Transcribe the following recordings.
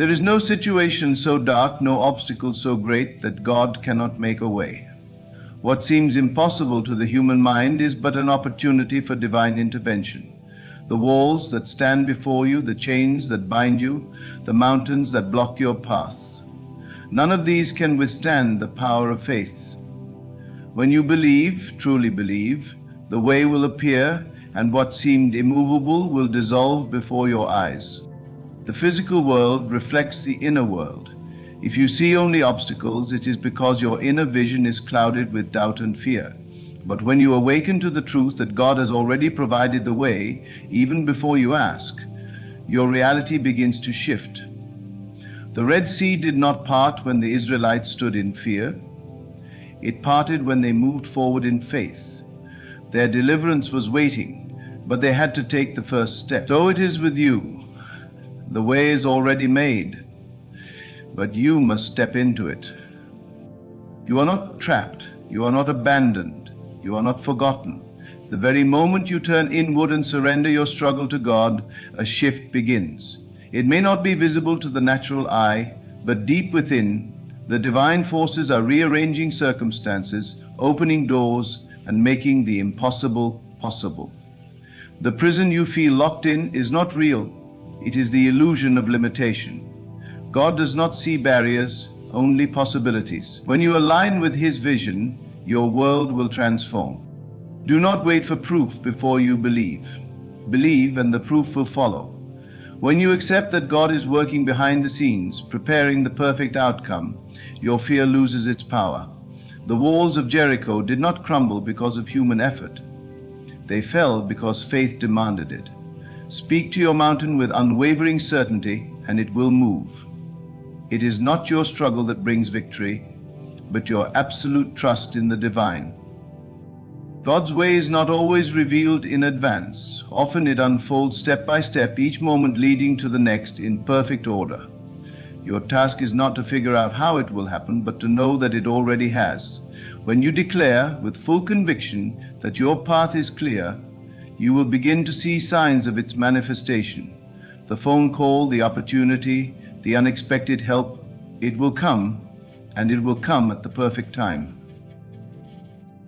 There is no situation so dark, no obstacle so great that God cannot make a way. What seems impossible to the human mind is but an opportunity for divine intervention. The walls that stand before you, the chains that bind you, the mountains that block your path, none of these can withstand the power of faith. When you believe, truly believe, the way will appear, and what seemed immovable will dissolve before your eyes. The physical world reflects the inner world. If you see only obstacles, it is because your inner vision is clouded with doubt and fear. But when you awaken to the truth that God has already provided the way, even before you ask, your reality begins to shift. The Red Sea did not part when the Israelites stood in fear. It parted when they moved forward in faith. Their deliverance was waiting, but they had to take the first step. So it is with you. The way is already made, but you must step into it. You are not trapped. You are not abandoned. You are not forgotten. The very moment you turn inward and surrender your struggle to God, a shift begins. It may not be visible to the natural eye, but deep within, the divine forces are rearranging circumstances, opening doors, and making the impossible possible. The prison you feel locked in is not real. It is the illusion of limitation. God does not see barriers, only possibilities. When you align with His vision, your world will transform. Do not wait for proof before you believe. Believe and the proof will follow. When you accept that God is working behind the scenes, preparing the perfect outcome, your fear loses its power. The walls of Jericho did not crumble because of human effort. They fell because faith demanded it. Speak to your mountain with unwavering certainty, and it will move. It is not your struggle that brings victory, but your absolute trust in the divine. God's way is not always revealed in advance. Often it unfolds step by step, each moment leading to the next in perfect order. Your task is not to figure out how it will happen, but to know that it already has. When you declare with full conviction that your path is clear, you will begin to see signs of its manifestation. The phone call, the opportunity, the unexpected help, it will come, and it will come at the perfect time.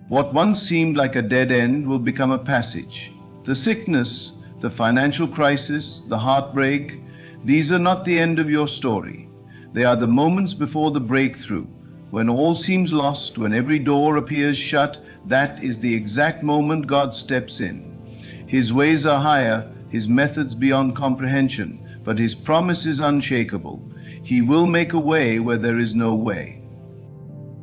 What once seemed like a dead end will become a passage. The sickness, the financial crisis, the heartbreak, these are not the end of your story. They are the moments before the breakthrough. When all seems lost, when every door appears shut, that is the exact moment God steps in. His ways are higher, His methods beyond comprehension, but His promise is unshakable. He will make a way where there is no way.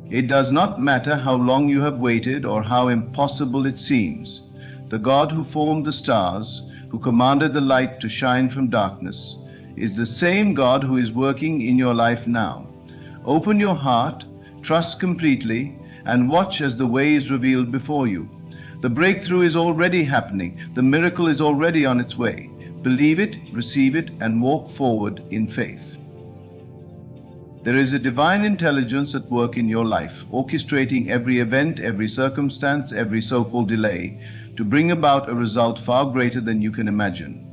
It does not matter how long you have waited or how impossible it seems. The God who formed the stars, who commanded the light to shine from darkness, is the same God who is working in your life now. Open your heart, trust completely, and watch as the way is revealed before you. The breakthrough is already happening. The miracle is already on its way. Believe it, receive it, and walk forward in faith. There is a divine intelligence at work in your life, orchestrating every event, every circumstance, every so-called delay, to bring about a result far greater than you can imagine.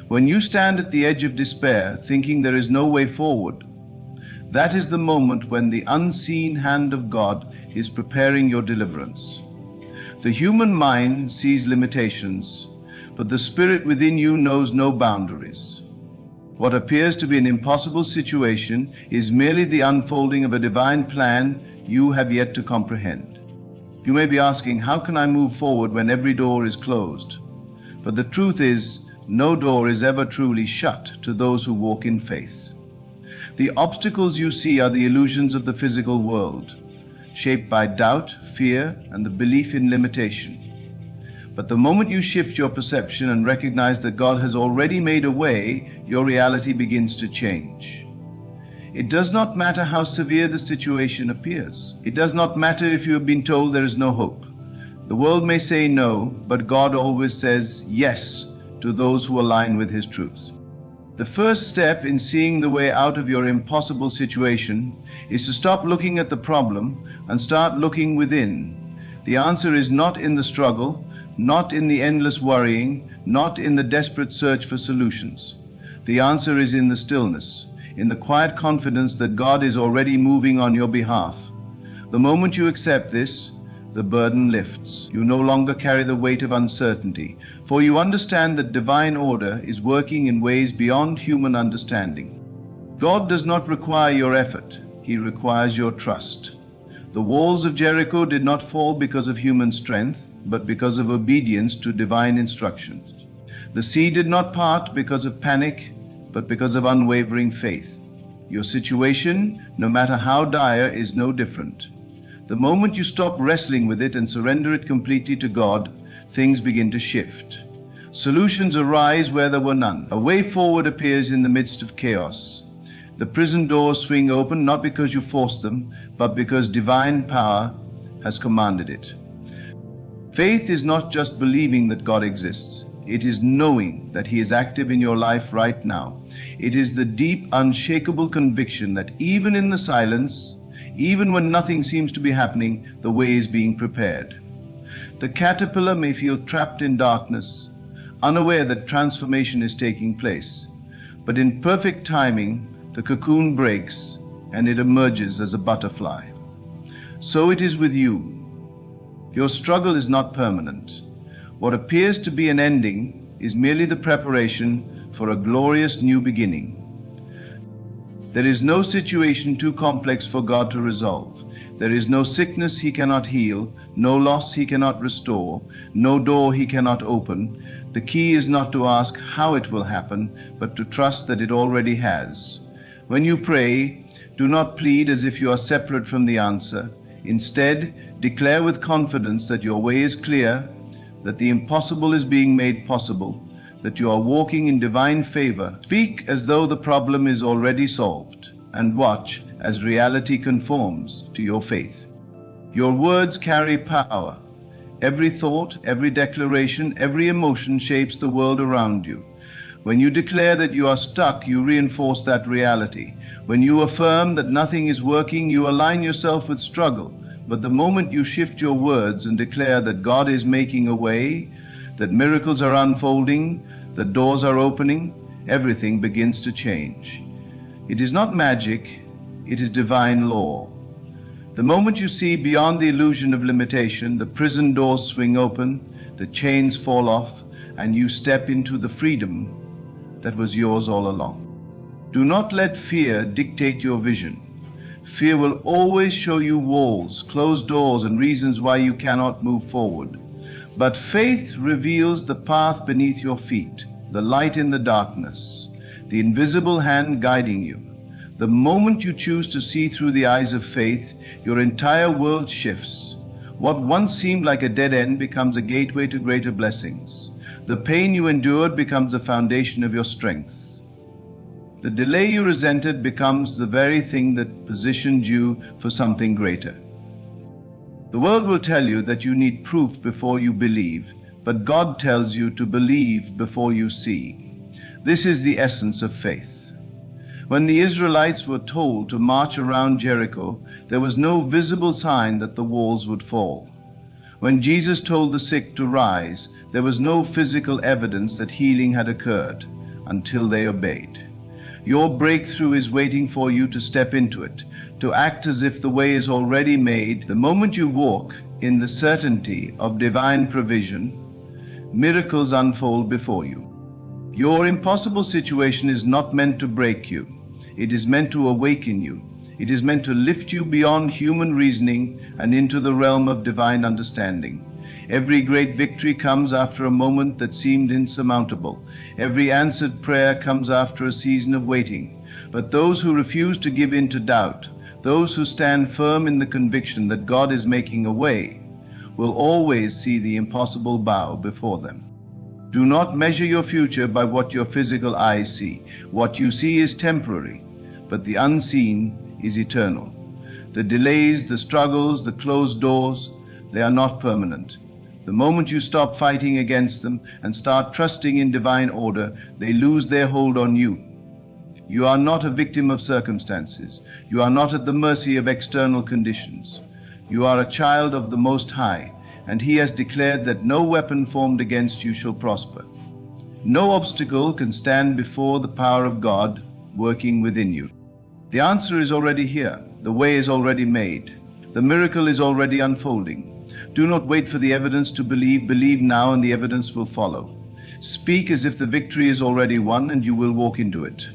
When you stand at the edge of despair, thinking there is no way forward, that is the moment when the unseen hand of God is preparing your deliverance. The human mind sees limitations, but the spirit within you knows no boundaries. What appears to be an impossible situation is merely the unfolding of a divine plan you have yet to comprehend. You may be asking, how can I move forward when every door is closed? But the truth is, no door is ever truly shut to those who walk in faith. The obstacles you see are the illusions of the physical world, shaped by doubt, fear, and the belief in limitation. But the moment you shift your perception and recognize that God has already made a way, your reality begins to change. It does not matter how severe the situation appears. It does not matter if you have been told there is no hope. The world may say no, but God always says yes to those who align with His truth. The first step in seeing the way out of your impossible situation is to stop looking at the problem and start looking within. The answer is not in the struggle, not in the endless worrying, not in the desperate search for solutions. The answer is in the stillness. in the quiet confidence that God is already moving on your behalf. The moment you accept this, the burden lifts. You no longer carry the weight of uncertainty, for you understand that divine order is working in ways beyond human understanding. God does not require your effort, He requires your trust. The walls of Jericho did not fall because of human strength, but because of obedience to divine instructions. The sea did not part because of panic, but because of unwavering faith. Your situation, no matter how dire, is no different. The moment you stop wrestling with it and surrender it completely to God, things begin to shift. Solutions arise where there were none. A way forward appears in the midst of chaos. The prison doors swing open not because you forced them, but because divine power has commanded it. Faith is not just believing that God exists. It is knowing that He is active in your life right now. It is the deep, unshakable conviction that even in the silence, even when nothing seems to be happening, the way is being prepared. The caterpillar may feel trapped in darkness, unaware that transformation is taking place. But in perfect timing, the cocoon breaks and it emerges as a butterfly. So it is with you. Your struggle is not permanent. What appears to be an ending is merely the preparation for a glorious new beginning. There is no situation too complex for God to resolve. There is no sickness He cannot heal, no loss He cannot restore, no door He cannot open. The key is not to ask how it will happen, but to trust that it already has. When you pray, do not plead as if you are separate from the answer. Instead, declare with confidence that your way is clear, that the impossible is being made possible, that you are walking in divine favor. Speak as though the problem is already solved, and watch as reality conforms to your faith. Your words carry power. Every thought, every declaration, every emotion shapes the world around you. When you declare that you are stuck, you reinforce that reality. When you affirm that nothing is working, you align yourself with struggle. But the moment you shift your words and declare that God is making a way, that miracles are unfolding, that doors are opening, everything begins to change. It is not magic, it is divine law. The moment you see beyond the illusion of limitation, the prison doors swing open, the chains fall off, and you step into the freedom that was yours all along. Do not let fear dictate your vision. Fear will always show you walls, closed doors, and reasons why you cannot move forward. But faith reveals the path beneath your feet, the light in the darkness, the invisible hand guiding you. The moment you choose to see through the eyes of faith, your entire world shifts. What once seemed like a dead end becomes a gateway to greater blessings. The pain you endured becomes the foundation of your strength. The delay you resented becomes the very thing that positioned you for something greater. The world will tell you that you need proof before you believe, but God tells you to believe before you see. This is the essence of faith. When the Israelites were told to march around Jericho, there was no visible sign that the walls would fall. When Jesus told the sick to rise, there was no physical evidence that healing had occurred until they obeyed. Your breakthrough is waiting for you to step into it, to act as if the way is already made. The moment you walk in the certainty of divine provision, miracles unfold before you. Your impossible situation is not meant to break you. It is meant to awaken you. It is meant to lift you beyond human reasoning and into the realm of divine understanding. Every great victory comes after a moment that seemed insurmountable. Every answered prayer comes after a season of waiting. But those who refuse to give in to doubt, those who stand firm in the conviction that God is making a way, will always see the impossible bow before them. Do not measure your future by what your physical eyes see. What you see is temporary, but the unseen is eternal. The delays, the struggles, the closed doors, they are not permanent. The moment you stop fighting against them and start trusting in divine order, they lose their hold on you. You are not a victim of circumstances. You are not at the mercy of external conditions. You are a child of the Most High, and He has declared that no weapon formed against you shall prosper. No obstacle can stand before the power of God, working within you. The answer is already here. The way is already made. The miracle is already unfolding. Do not wait for the evidence to believe. Believe now and the evidence will follow. Speak as if the victory is already won and you will walk into it.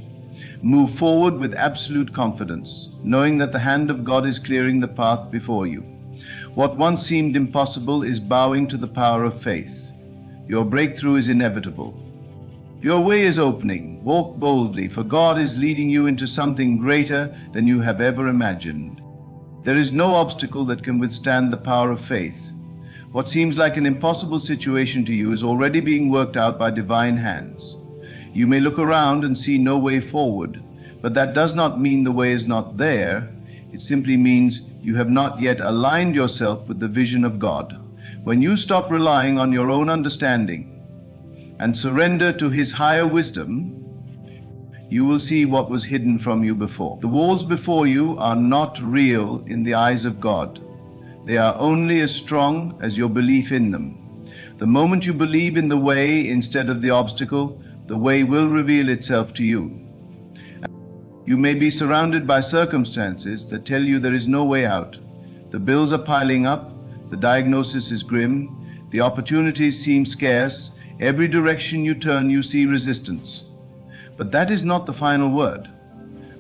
Move forward with absolute confidence, knowing that the hand of God is clearing the path before you. What once seemed impossible is bowing to the power of faith. Your breakthrough is inevitable. Your way is opening. Walk boldly, for God is leading you into something greater than you have ever imagined. There is no obstacle that can withstand the power of faith. What seems like an impossible situation to you is already being worked out by divine hands. You may look around and see no way forward, but that does not mean the way is not there. It simply means you have not yet aligned yourself with the vision of God. When you stop relying on your own understanding and surrender to His higher wisdom, you will see what was hidden from you before. The walls before you are not real in the eyes of God. They are only as strong as your belief in them. The moment you believe in the way instead of the obstacle, the way will reveal itself to you. You may be surrounded by circumstances that tell you there is no way out. The bills are piling up, the diagnosis is grim, the opportunities seem scarce, every direction you turn you see resistance. But that is not the final word.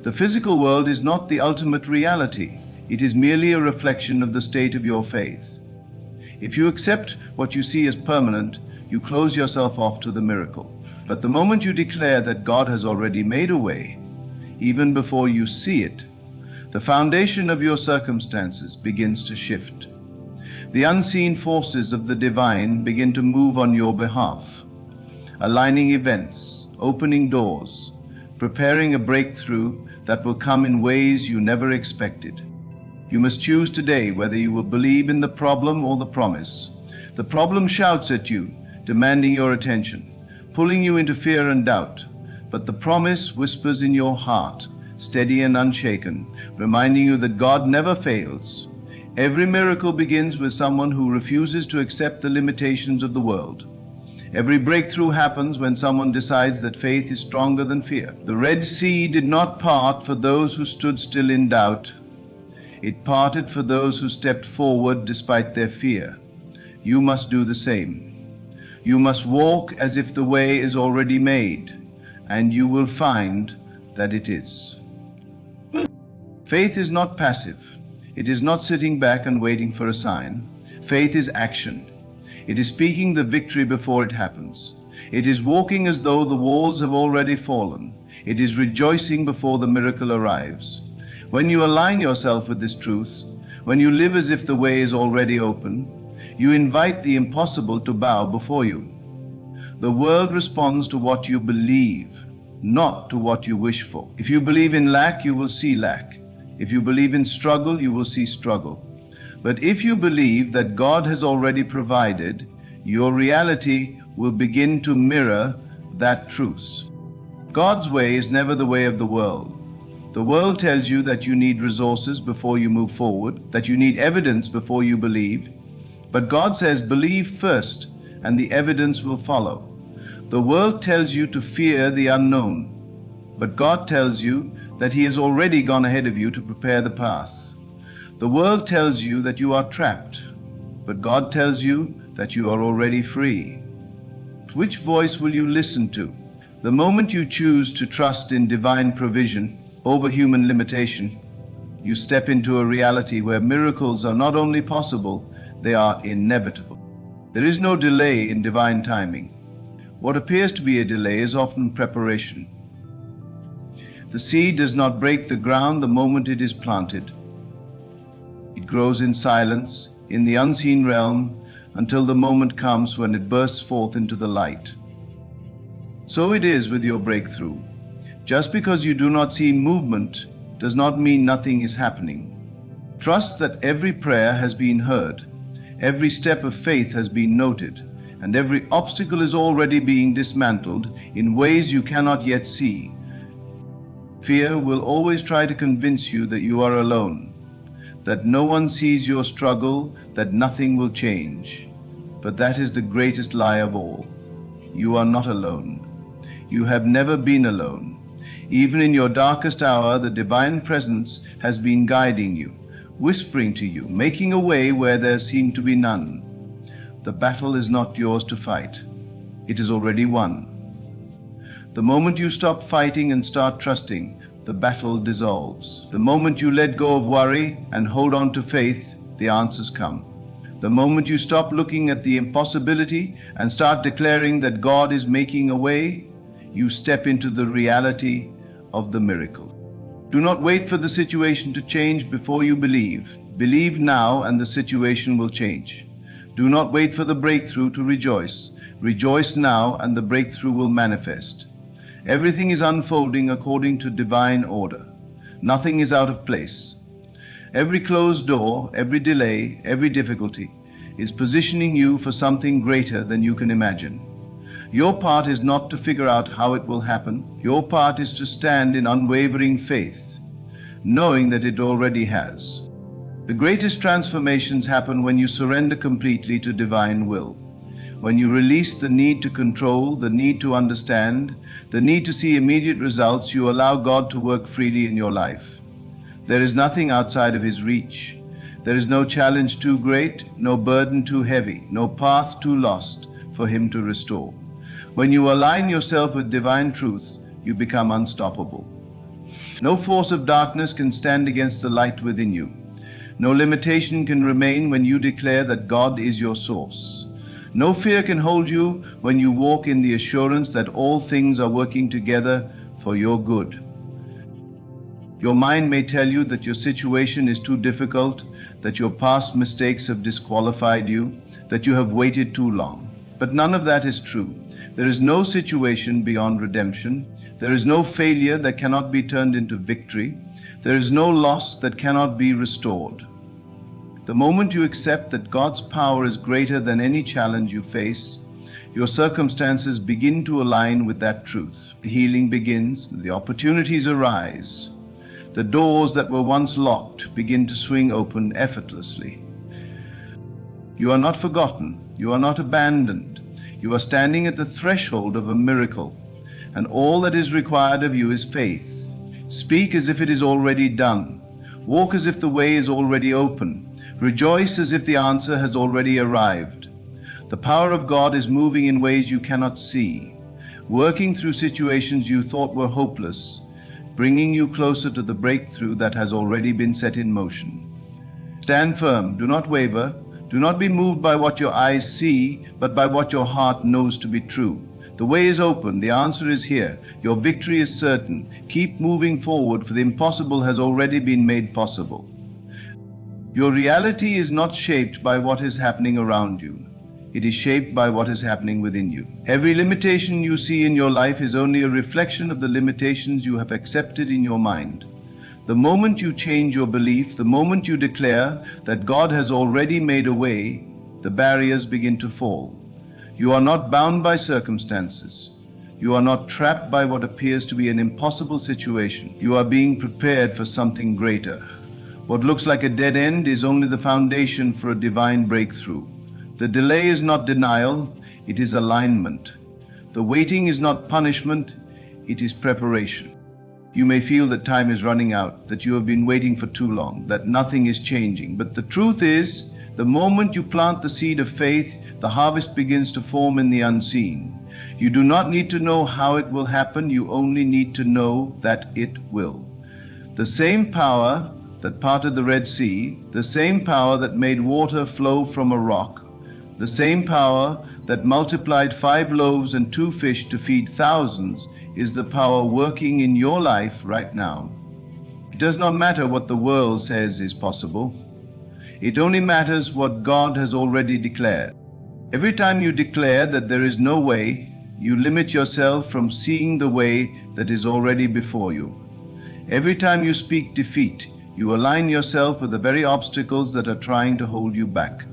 The physical world is not the ultimate reality. It is merely a reflection of the state of your faith. If you accept what you see as permanent, you close yourself off to the miracle. But the moment you declare that God has already made a way, even before you see it, the foundation of your circumstances begins to shift. The unseen forces of the divine begin to move on your behalf, aligning events, opening doors, preparing a breakthrough that will come in ways you never expected. You must choose today whether you will believe in the problem or the promise. The problem shouts at you, demanding your attention, pulling you into fear and doubt. But the promise whispers in your heart, steady and unshaken, reminding you that God never fails. Every miracle begins with someone who refuses to accept the limitations of the world. Every breakthrough happens when someone decides that faith is stronger than fear. The Red Sea did not part for those who stood still in doubt. It parted for those who stepped forward despite their fear. You must do the same. You must walk as if the way is already made, and you will find that it is. Faith is not passive. It is not sitting back and waiting for a sign. Faith is action. It is speaking the victory before it happens. It is walking as though the walls have already fallen. It is rejoicing before the miracle arrives. When you align yourself with this truth, when you live as if the way is already open, you invite the impossible to bow before you. The world responds to what you believe, not to what you wish for. If you believe in lack, you will see lack. If you believe in struggle, you will see struggle. But if you believe that God has already provided, your reality will begin to mirror that truth. God's way is never the way of the world. The world tells you that you need resources before you move forward, that you need evidence before you believe. But God says, believe first, and the evidence will follow. The world tells you to fear the unknown, but God tells you that He has already gone ahead of you to prepare the path. The world tells you that you are trapped, but God tells you that you are already free. Which voice will you listen to? The moment you choose to trust in divine provision over human limitation, you step into a reality where miracles are not only possible, they are inevitable. There is no delay in divine timing. What appears to be a delay is often preparation. The seed does not break the ground the moment it is planted. It grows in silence, in the unseen realm, until the moment comes when it bursts forth into the light. So it is with your breakthrough. Just because you do not see movement does not mean nothing is happening. Trust that every prayer has been heard, every step of faith has been noted, and every obstacle is already being dismantled in ways you cannot yet see. Fear will always try to convince you that you are alone, that no one sees your struggle, that nothing will change. But that is the greatest lie of all. You are not alone. You have never been alone. Even in your darkest hour, the divine presence has been guiding you, whispering to you, making a way where there seemed to be none. The battle is not yours to fight. It is already won. The moment you stop fighting and start trusting, the battle dissolves. The moment you let go of worry and hold on to faith, the answers come. The moment you stop looking at the impossibility and start declaring that God is making a way, you step into the reality of the miracle. Do not wait for the situation to change before you believe. Believe now and the situation will change. Do not wait for the breakthrough to rejoice. Rejoice now and the breakthrough will manifest. Everything is unfolding according to divine order. Nothing is out of place. Every closed door, every delay, every difficulty is positioning you for something greater than you can imagine. Your part is not to figure out how it will happen. Your part is to stand in unwavering faith, knowing that it already has. The greatest transformations happen when you surrender completely to divine will. When you release the need to control, the need to understand, the need to see immediate results, you allow God to work freely in your life. There is nothing outside of His reach. There is no challenge too great, no burden too heavy, no path too lost for Him to restore. When you align yourself with divine truth, you become unstoppable. No force of darkness can stand against the light within you. No limitation can remain when you declare that God is your source. No fear can hold you when you walk in the assurance that all things are working together for your good. Your mind may tell you that your situation is too difficult, that your past mistakes have disqualified you, that you have waited too long. But none of that is true. There is no situation beyond redemption. There is no failure that cannot be turned into victory. There is no loss that cannot be restored. The moment you accept that God's power is greater than any challenge you face, your circumstances begin to align with that truth. The healing begins, the opportunities arise. The doors that were once locked begin to swing open effortlessly. You are not forgotten. You are not abandoned. You are standing at the threshold of a miracle, and all that is required of you is faith. Speak as if it is already done. Walk as if the way is already open. Rejoice as if the answer has already arrived. The power of God is moving in ways you cannot see, working through situations you thought were hopeless, bringing you closer to the breakthrough that has already been set in motion. Stand firm. Do not waver. Do not be moved by what your eyes see, but by what your heart knows to be true. The way is open. The answer is here. Your victory is certain. Keep moving forward, for the impossible has already been made possible. Your reality is not shaped by what is happening around you. It is shaped by what is happening within you. Every limitation you see in your life is only a reflection of the limitations you have accepted in your mind. The moment you change your belief, the moment you declare that God has already made a way, the barriers begin to fall. You are not bound by circumstances. You are not trapped by what appears to be an impossible situation. You are being prepared for something greater. What looks like a dead end is only the foundation for a divine breakthrough. The delay is not denial, it is alignment. The waiting is not punishment, it is preparation. You may feel that time is running out, that you have been waiting for too long, that nothing is changing. But the truth is, the moment you plant the seed of faith, the harvest begins to form in the unseen. You do not need to know how it will happen, you only need to know that it will. The same power that parted the Red Sea, the same power that made water flow from a rock, the same power that multiplied 5 loaves and 2 fish to feed thousands, is the power working in your life right now. It does not matter what the world says is possible. It only matters what God has already declared. Every time you declare that there is no way, you limit yourself from seeing the way that is already before you. Every time you speak defeat, you align yourself with the very obstacles that are trying to hold you back.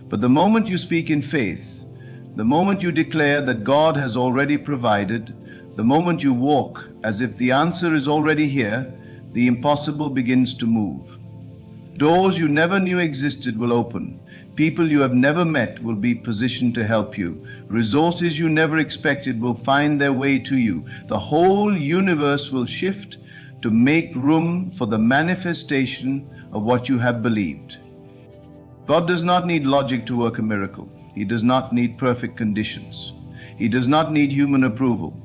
But the moment you speak in faith, the moment you declare that God has already provided, the moment you walk as if the answer is already here, the impossible begins to move. Doors you never knew existed will open. People you have never met will be positioned to help you. Resources you never expected will find their way to you. The whole universe will shift to make room for the manifestation of what you have believed. God does not need logic to work a miracle. He does not need perfect conditions. He does not need human approval.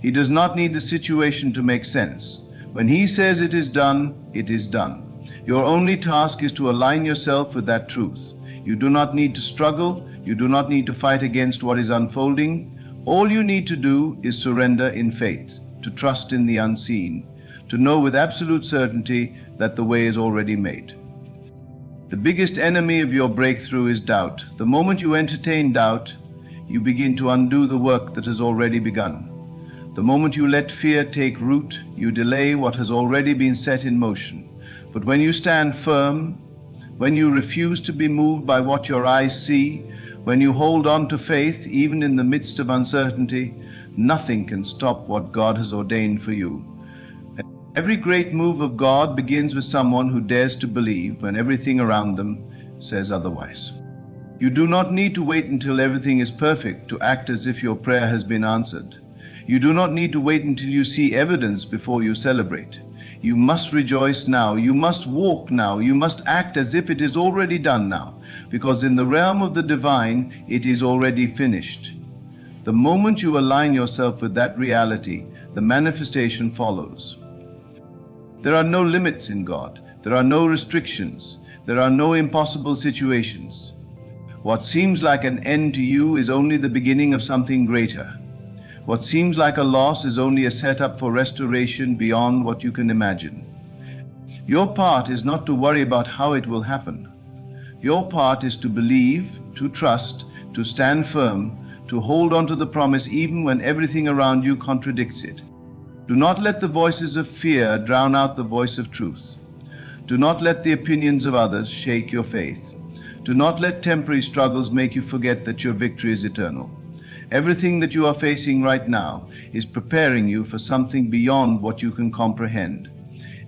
He does not need the situation to make sense. When He says it is done, it is done. Your only task is to align yourself with that truth. You do not need to struggle. You do not need to fight against what is unfolding. All you need to do is surrender in faith, to trust in the unseen, to know with absolute certainty that the way is already made. The biggest enemy of your breakthrough is doubt. The moment you entertain doubt, you begin to undo the work that has already begun. The moment you let fear take root, you delay what has already been set in motion. But when you stand firm, when you refuse to be moved by what your eyes see, when you hold on to faith even in the midst of uncertainty, nothing can stop what God has ordained for you. Every great move of God begins with someone who dares to believe when everything around them says otherwise. You do not need to wait until everything is perfect to act as if your prayer has been answered. You do not need to wait until you see evidence before you celebrate. You must rejoice now. You must walk now. You must act as if it is already done now, because in the realm of the divine, it is already finished. The moment you align yourself with that reality, the manifestation follows. There are no limits in God. There are no restrictions. There are no impossible situations. What seems like an end to you is only the beginning of something greater. What seems like a loss is only a setup for restoration beyond what you can imagine. Your part is not to worry about how it will happen. Your part is to believe, to trust, to stand firm, to hold on to the promise even when everything around you contradicts it. Do not let the voices of fear drown out the voice of truth. Do not let the opinions of others shake your faith. Do not let temporary struggles make you forget that your victory is eternal. Everything that you are facing right now is preparing you for something beyond what you can comprehend.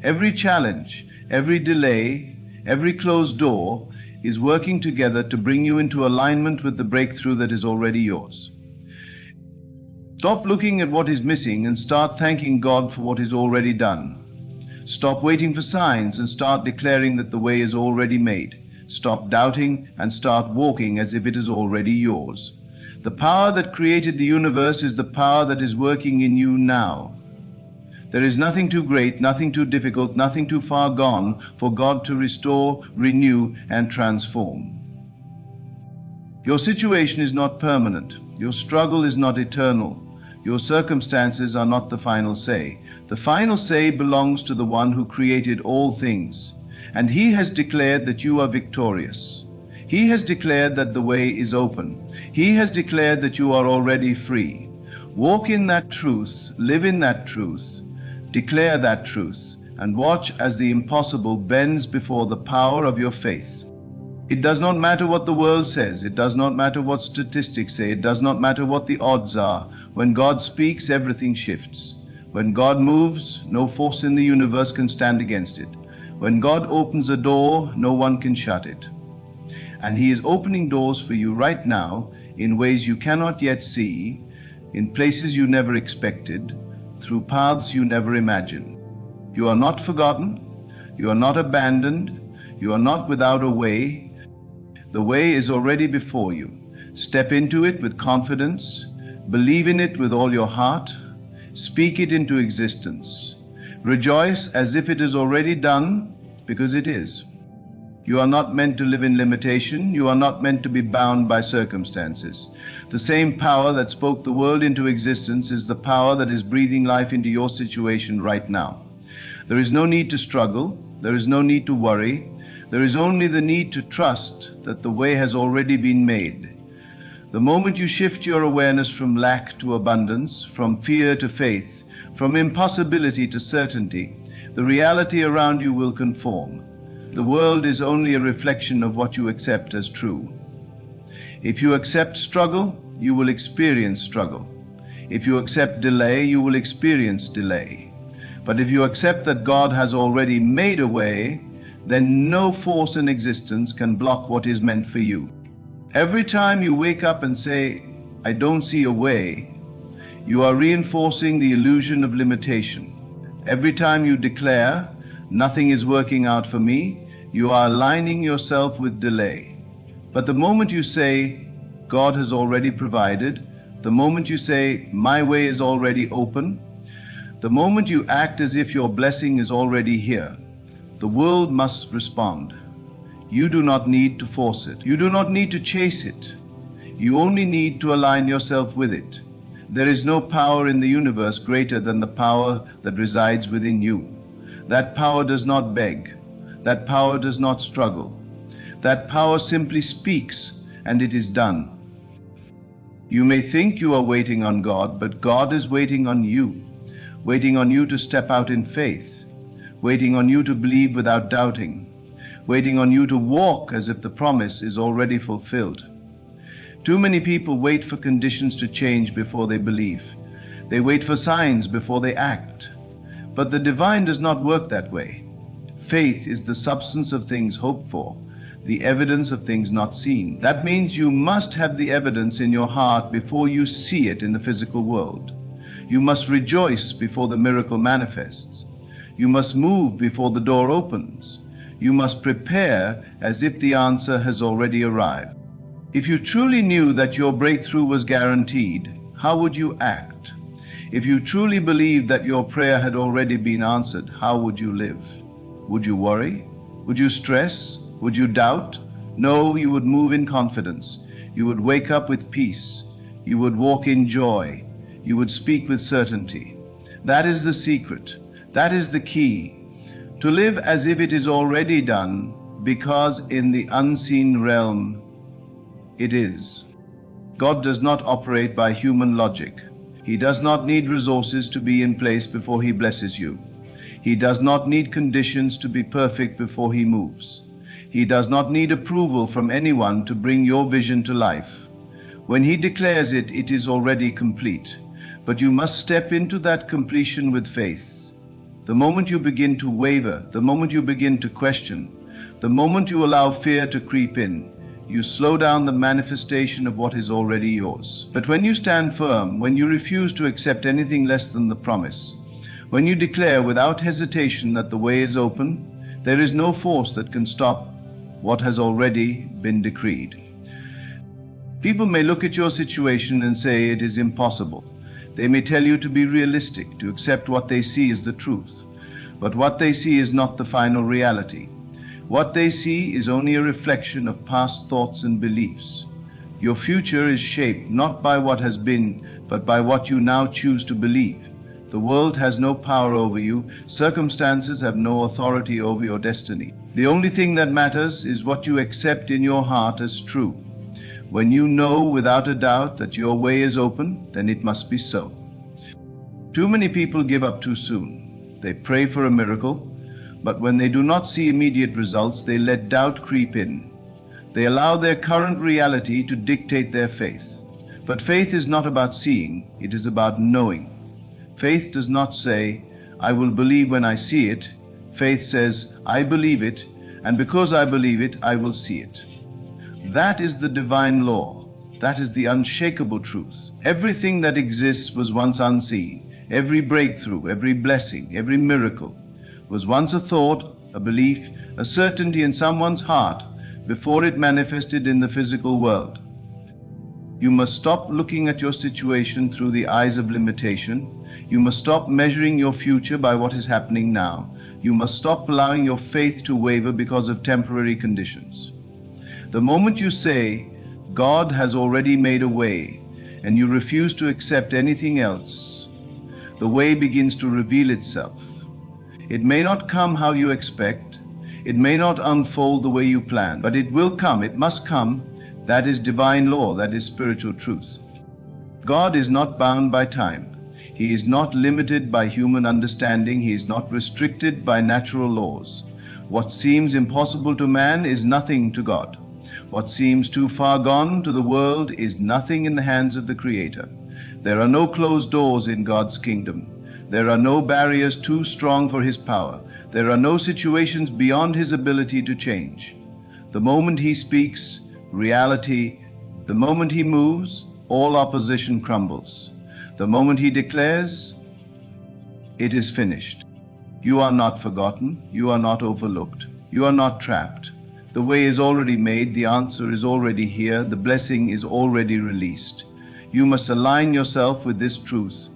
Every challenge, every delay, every closed door is working together to bring you into alignment with the breakthrough that is already yours. Stop looking at what is missing and start thanking God for what is already done. Stop waiting for signs and start declaring that the way is already made. Stop doubting and start walking as if it is already yours. The power that created the universe is the power that is working in you now. There is nothing too great, nothing too difficult, nothing too far gone for God to restore, renew, and transform. Your situation is not permanent. Your struggle is not eternal. Your circumstances are not the final say. The final say belongs to the one who created all things, and He has declared that you are victorious. He has declared that the way is open. He has declared that you are already free. Walk in that truth, live in that truth, declare that truth, and watch as the impossible bends before the power of your faith. It does not matter what the world says. It does not matter what statistics say. It does not matter what the odds are. When God speaks, everything shifts. When God moves, no force in the universe can stand against it. When God opens a door, no one can shut it. And He is opening doors for you right now in ways you cannot yet see, in places you never expected, through paths you never imagined. You are not forgotten. You are not abandoned. You are not without a way. The way is already before you. Step into it with confidence. Believe in it with all your heart. Speak it into existence. Rejoice as if it is already done, because it is. You are not meant to live in limitation. You are not meant to be bound by circumstances. The same power that spoke the world into existence is the power that is breathing life into your situation right now. There is no need to struggle. There is no need to worry. There is only the need to trust that the way has already been made. The moment you shift your awareness from lack to abundance, from fear to faith, from impossibility to certainty, the reality around you will conform. The world is only a reflection of what you accept as true. If you accept struggle, you will experience struggle. If you accept delay, you will experience delay. But if you accept that God has already made a way, then no force in existence can block what is meant for you. Every time you wake up and say, I don't see a way, you are reinforcing the illusion of limitation. Every time you declare, nothing is working out for me, you are aligning yourself with delay. But the moment you say, God has already provided, the moment you say, my way is already open, the moment you act as if your blessing is already here, the world must respond. You do not need to force it. You do not need to chase it. You only need to align yourself with it. There is no power in the universe greater than the power that resides within you. That power does not beg. That power does not struggle. That power simply speaks, and it is done. You may think you are waiting on God, but God is waiting on you to step out in faith, waiting on you to believe without doubting, waiting on you to walk as if the promise is already fulfilled. Too many people wait for conditions to change before they believe. They wait for signs before they act. But the divine does not work that way. Faith is the substance of things hoped for, the evidence of things not seen. That means you must have the evidence in your heart before you see it in the physical world. You must rejoice before the miracle manifests. You must move before the door opens. You must prepare as if the answer has already arrived. If you truly knew that your breakthrough was guaranteed, how would you act? If you truly believed that your prayer had already been answered, how would you live? Would you worry? Would you stress? Would you doubt? No, you would move in confidence. You would wake up with peace. You would walk in joy. You would speak with certainty. That is the secret. That is the key. To live as if it is already done, because in the unseen realm it is. God does not operate by human logic. He does not need resources to be in place before He blesses you. He does not need conditions to be perfect before He moves. He does not need approval from anyone to bring your vision to life. When He declares it, it is already complete. But you must step into that completion with faith. The moment you begin to waver, the moment you begin to question, the moment you allow fear to creep in, you slow down the manifestation of what is already yours. But when you stand firm, when you refuse to accept anything less than the promise, when you declare without hesitation that the way is open, there is no force that can stop what has already been decreed. People may look at your situation and say it is impossible. They may tell you to be realistic, to accept what they see as the truth. But what they see is not the final reality. What they see is only a reflection of past thoughts and beliefs. Your future is shaped not by what has been, but by what you now choose to believe. The world has no power over you. Circumstances have no authority over your destiny. The only thing that matters is what you accept in your heart as true. When you know without a doubt that your way is open, then it must be so. Too many people give up too soon. They pray for a miracle, but when they do not see immediate results, they let doubt creep in. They allow their current reality to dictate their faith. But faith is not about seeing, it is about knowing. Faith does not say, I will believe when I see it. Faith says, I believe it, and because I believe it, I will see it. That is the divine law. That is the unshakable truth. Everything that exists was once unseen. Every breakthrough, every blessing, every miracle was once a thought, a belief, a certainty in someone's heart before it manifested in the physical world. You must stop looking at your situation through the eyes of limitation. You must stop measuring your future by what is happening now. You must stop allowing your faith to waver because of temporary conditions. The moment you say, God has already made a way, and you refuse to accept anything else, the way begins to reveal itself. It may not come how you expect. It may not unfold the way you plan, but it will come. It must come. That is divine law. That is spiritual truth. God is not bound by time. He is not limited by human understanding. He is not restricted by natural laws. What seems impossible to man is nothing to God. What seems too far gone to the world is nothing in the hands of the Creator. There are no closed doors in God's kingdom. There are no barriers too strong for His power. There are no situations beyond his ability to change. The moment he speaks, reality, the moment he moves, all opposition crumbles. The moment he declares, it is finished. You are not forgotten, you are not overlooked, you are not trapped. The way is already made, the answer is already here, the blessing is already released. You must align yourself with this truth.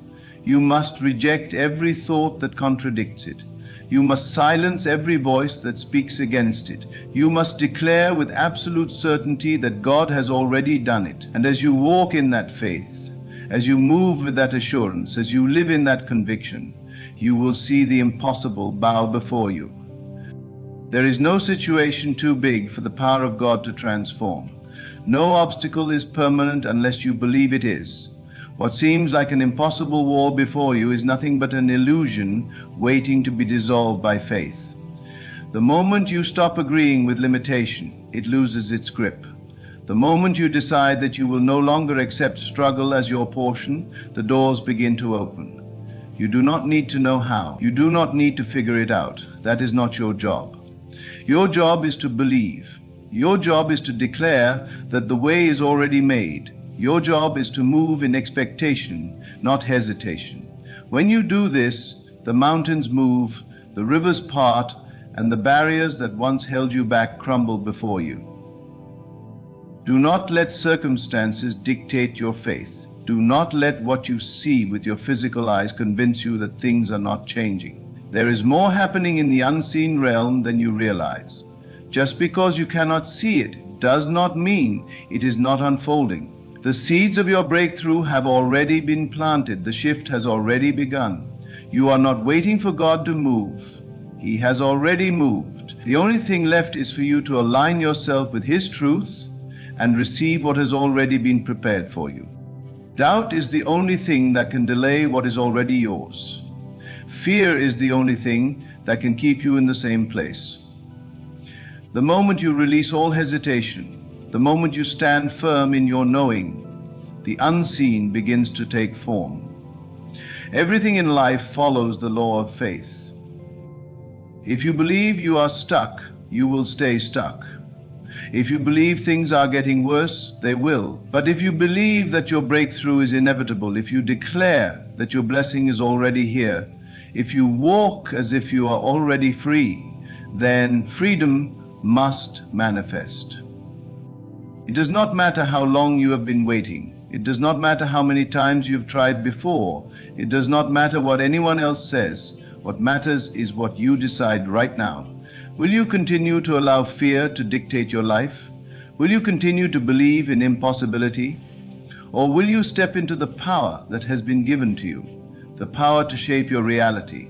You must reject every thought that contradicts it. You must silence every voice that speaks against it. You must declare with absolute certainty that God has already done it. And as you walk in that faith, as you move with that assurance, as you live in that conviction, you will see the impossible bow before you. There is no situation too big for the power of God to transform. No obstacle is permanent unless you believe it is. What seems like an impossible wall before you is nothing but an illusion waiting to be dissolved by faith. The moment you stop agreeing with limitation, it loses its grip. The moment you decide that you will no longer accept struggle as your portion, the doors begin to open. You do not need to know how. You do not need to figure it out. That is not your job. Your job is to believe. Your job is to declare that the way is already made. Your job is to move in expectation, not hesitation. When you do this, the mountains move, the rivers part, and the barriers that once held you back crumble before you. Do not let circumstances dictate your faith. Do not let what you see with your physical eyes convince you that things are not changing. There is more happening in the unseen realm than you realize. Just because you cannot see it does not mean it is not unfolding. The seeds of your breakthrough have already been planted. The shift has already begun. You are not waiting for God to move. He has already moved. The only thing left is for you to align yourself with His truth and receive what has already been prepared for you. Doubt is the only thing that can delay what is already yours. Fear is the only thing that can keep you in the same place. The moment you release all hesitation, the moment you stand firm in your knowing, the unseen begins to take form. Everything in life follows the law of faith. If you believe you are stuck, you will stay stuck. If you believe things are getting worse, they will. But if you believe that your breakthrough is inevitable, if you declare that your blessing is already here, if you walk as if you are already free, then freedom must manifest. It does not matter how long you have been waiting. It does not matter how many times you've tried before. It does not matter what anyone else says. What matters is what you decide right now. Will you continue to allow fear to dictate your life? Will you continue to believe in impossibility? Or will you step into the power that has been given to you? The power to shape your reality,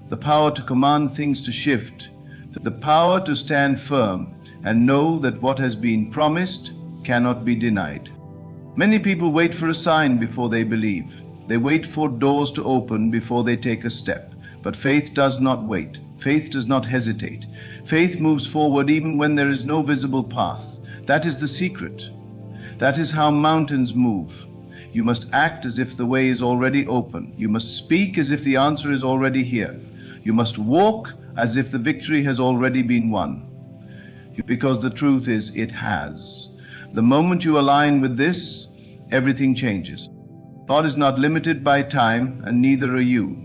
the power to command things to shift, the power to stand firm and know that what has been promised cannot be denied. Many people wait for a sign before they believe. They wait for doors to open before they take a step. But faith does not wait. Faith does not hesitate. Faith moves forward even when there is no visible path. That is the secret. That is how mountains move. You must act as if the way is already open. You must speak as if the answer is already here. You must walk as if the victory has already been won. Because the truth is, it has. The moment you align with this, everything changes. God is not limited by time, and neither are you.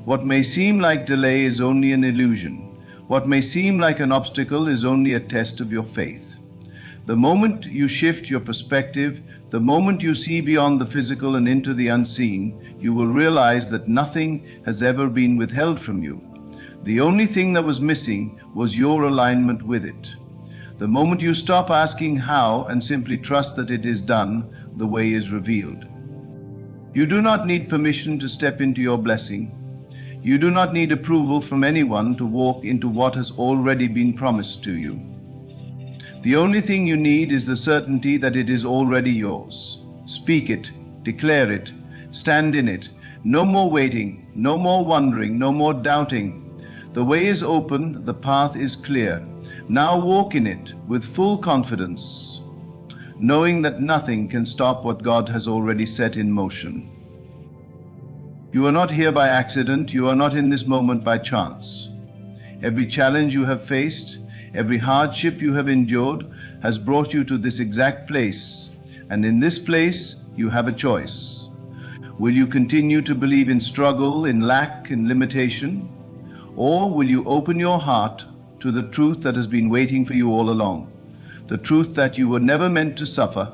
What may seem like delay is only an illusion. What may seem like an obstacle is only a test of your faith. The moment you shift your perspective, the moment you see beyond the physical and into the unseen, you will realize that nothing has ever been withheld from you. The only thing that was missing was your alignment with it. The moment you stop asking how and simply trust that it is done, the way is revealed. You do not need permission to step into your blessing. You do not need approval from anyone to walk into what has already been promised to you. The only thing you need is the certainty that it is already yours. Speak it, declare it, stand in it. No more waiting, no more wondering, no more doubting. The way is open, the path is clear. Now walk in it with full confidence, knowing that nothing can stop what God has already set in motion. You are not here by accident. You are not in this moment by chance. Every challenge you have faced, every hardship you have endured has brought you to this exact place, and in this place you have a choice. Will you continue to believe in struggle, in lack, in limitation? Or will you open your heart to the truth that has been waiting for you all along? The truth that you were never meant to suffer,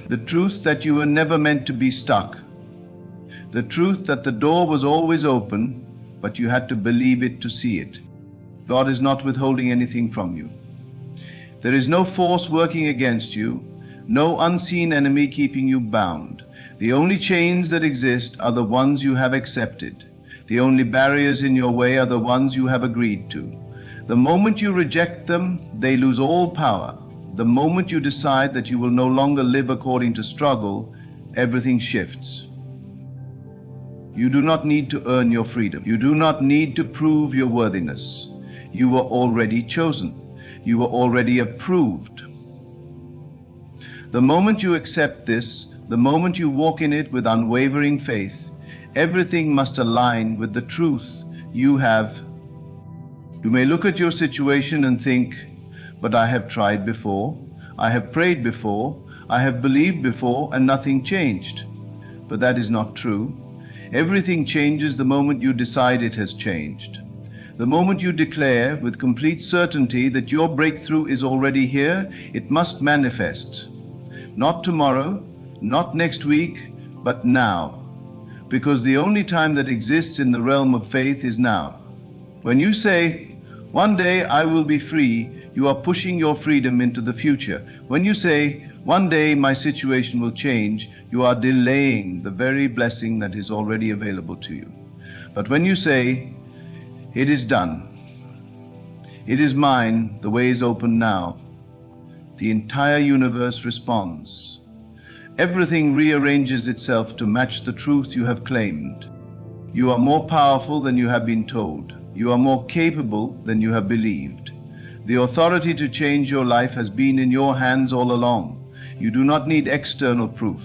the truth that you were never meant to be stuck, the truth that the door was always open, but you had to believe it to see it. God is not withholding anything from you. There is no force working against you, no unseen enemy keeping you bound. The only chains that exist are the ones you have accepted. The only barriers in your way are the ones you have agreed to. The moment you reject them, they lose all power. The moment you decide that you will no longer live according to struggle, everything shifts. You do not need to earn your freedom. You do not need to prove your worthiness. You were already chosen. You were already approved. The moment you accept this, the moment you walk in it with unwavering faith, everything must align with the truth you have. You may look at your situation and think, but I have tried before, I have prayed before, I have believed before, and nothing changed. But that is not true. Everything changes the moment you decide it has changed. The moment you declare with complete certainty that your breakthrough is already here, it must manifest. Not tomorrow, not next week, but now. Because the only time that exists in the realm of faith is now. When you say, "One day I will be free," you are pushing your freedom into the future. When you say, "One day my situation will change," you are delaying the very blessing that is already available to you. But when you say, "It is done, it is mine, the way is open now," the entire universe responds. Everything rearranges itself to match the truth you have claimed. You are more powerful than you have been told. You are more capable than you have believed. The authority to change your life has been in your hands all along. You do not need external proof.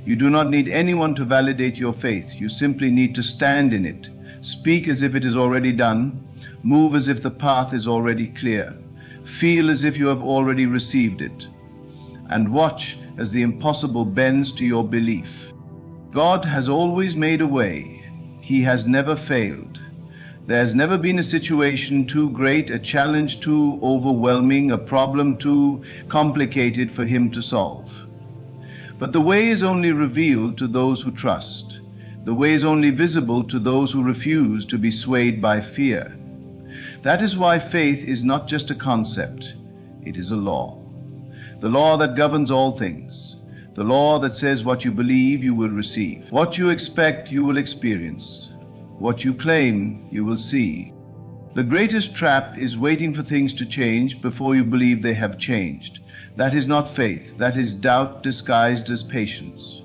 You do not need anyone to validate your faith. You simply need to stand in it. Speak as if it is already done. Move as if the path is already clear. Feel as if you have already received it. And watch as the impossible bends to your belief. God has always made a way. He has never failed. There has never been a situation too great, a challenge too overwhelming, a problem too complicated for him to solve. But the way is only revealed to those who trust. The way is only visible to those who refuse to be swayed by fear. That is why faith is not just a concept, it is a law. The law that governs all things. The law that says what you believe you will receive. What you expect you will experience. What you claim you will see. The greatest trap is waiting for things to change before you believe they have changed. That is not faith. That is doubt disguised as patience.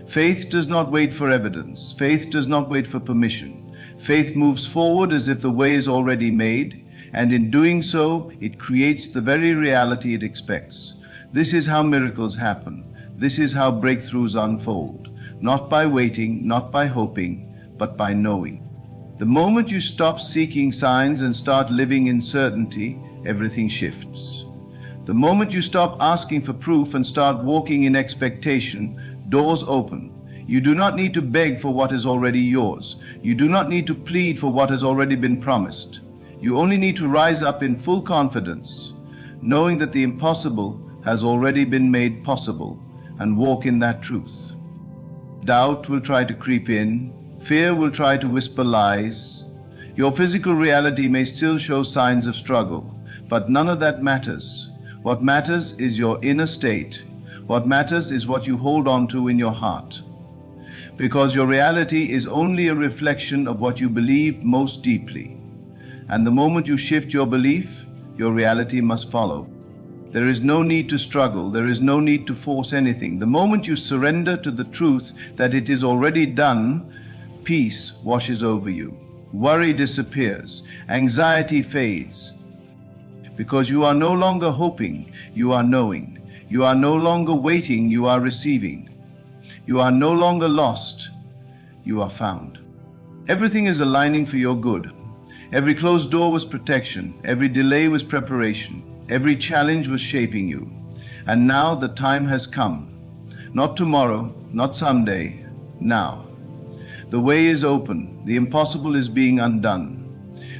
Faith does not wait for evidence. Faith does not wait for permission. Faith moves forward as if the way is already made, and in doing so, it creates the very reality it expects. This is how miracles happen. This is how breakthroughs unfold. Not by waiting, not by hoping, but by knowing. The moment you stop seeking signs and start living in certainty, everything shifts. The moment you stop asking for proof and start walking in expectation, doors open. You do not need to beg for what is already yours. You do not need to plead for what has already been promised. You only need to rise up in full confidence, knowing that the impossible has already been made possible, and walk in that truth. Doubt will try to creep in. Fear will try to whisper lies. Your physical reality may still show signs of struggle, but none of that matters. What matters is your inner state. What matters is what you hold on to in your heart. Because your reality is only a reflection of what you believe most deeply. And the moment you shift your belief, your reality must follow. There is no need to struggle. There is no need to force anything. The moment you surrender to the truth that it is already done, peace washes over you. Worry disappears. Anxiety fades. Because you are no longer hoping, you are knowing. You are no longer waiting, you are receiving. You are no longer lost, you are found. Everything is aligning for your good. Every closed door was protection, every delay was preparation, every challenge was shaping you. And now the time has come. Not tomorrow, not someday, now. The way is open, the impossible is being undone.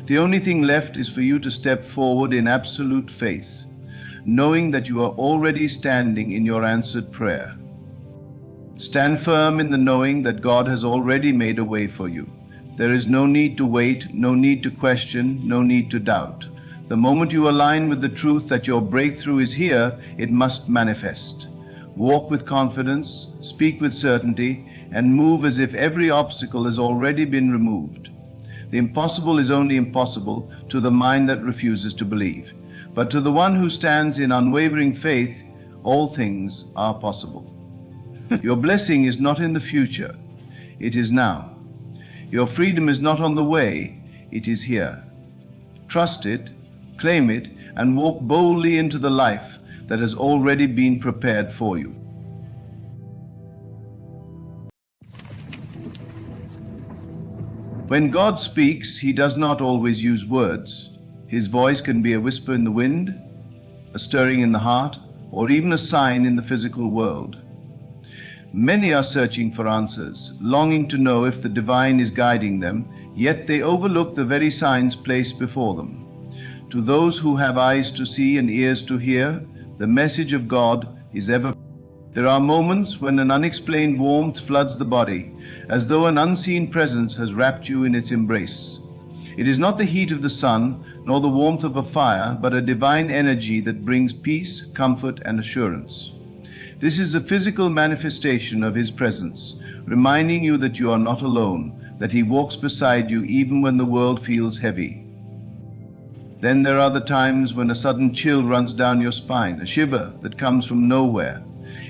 The only thing left is for you to step forward in absolute faith, knowing that you are already standing in your answered prayer. Stand firm in the knowing that God has already made a way for you. There is no need to wait, no need to question, no need to doubt. The moment you align with the truth that your breakthrough is here, it must manifest. Walk with confidence, speak with certainty, and move as if every obstacle has already been removed. The impossible is only impossible to the mind that refuses to believe. But to the one who stands in unwavering faith, all things are possible. Your blessing is not in the future, it is now. Your freedom is not on the way, it is here. Trust it, claim it, and walk boldly into the life that has already been prepared for you. When God speaks, he does not always use words. His voice can be a whisper in the wind, a stirring in the heart, or even a sign in the physical world. Many are searching for answers, longing to know if the divine is guiding them, yet they overlook the very signs placed before them. To those who have eyes to see and ears to hear, the message of God is ever. There are moments when an unexplained warmth floods the body, as though an unseen presence has wrapped you in its embrace. It is not the heat of the sun, nor the warmth of a fire, but a divine energy that brings peace, comfort, and assurance. This is a physical manifestation of his presence, reminding you that you are not alone, that he walks beside you even when the world feels heavy. Then there are the times when a sudden chill runs down your spine, a shiver that comes from nowhere.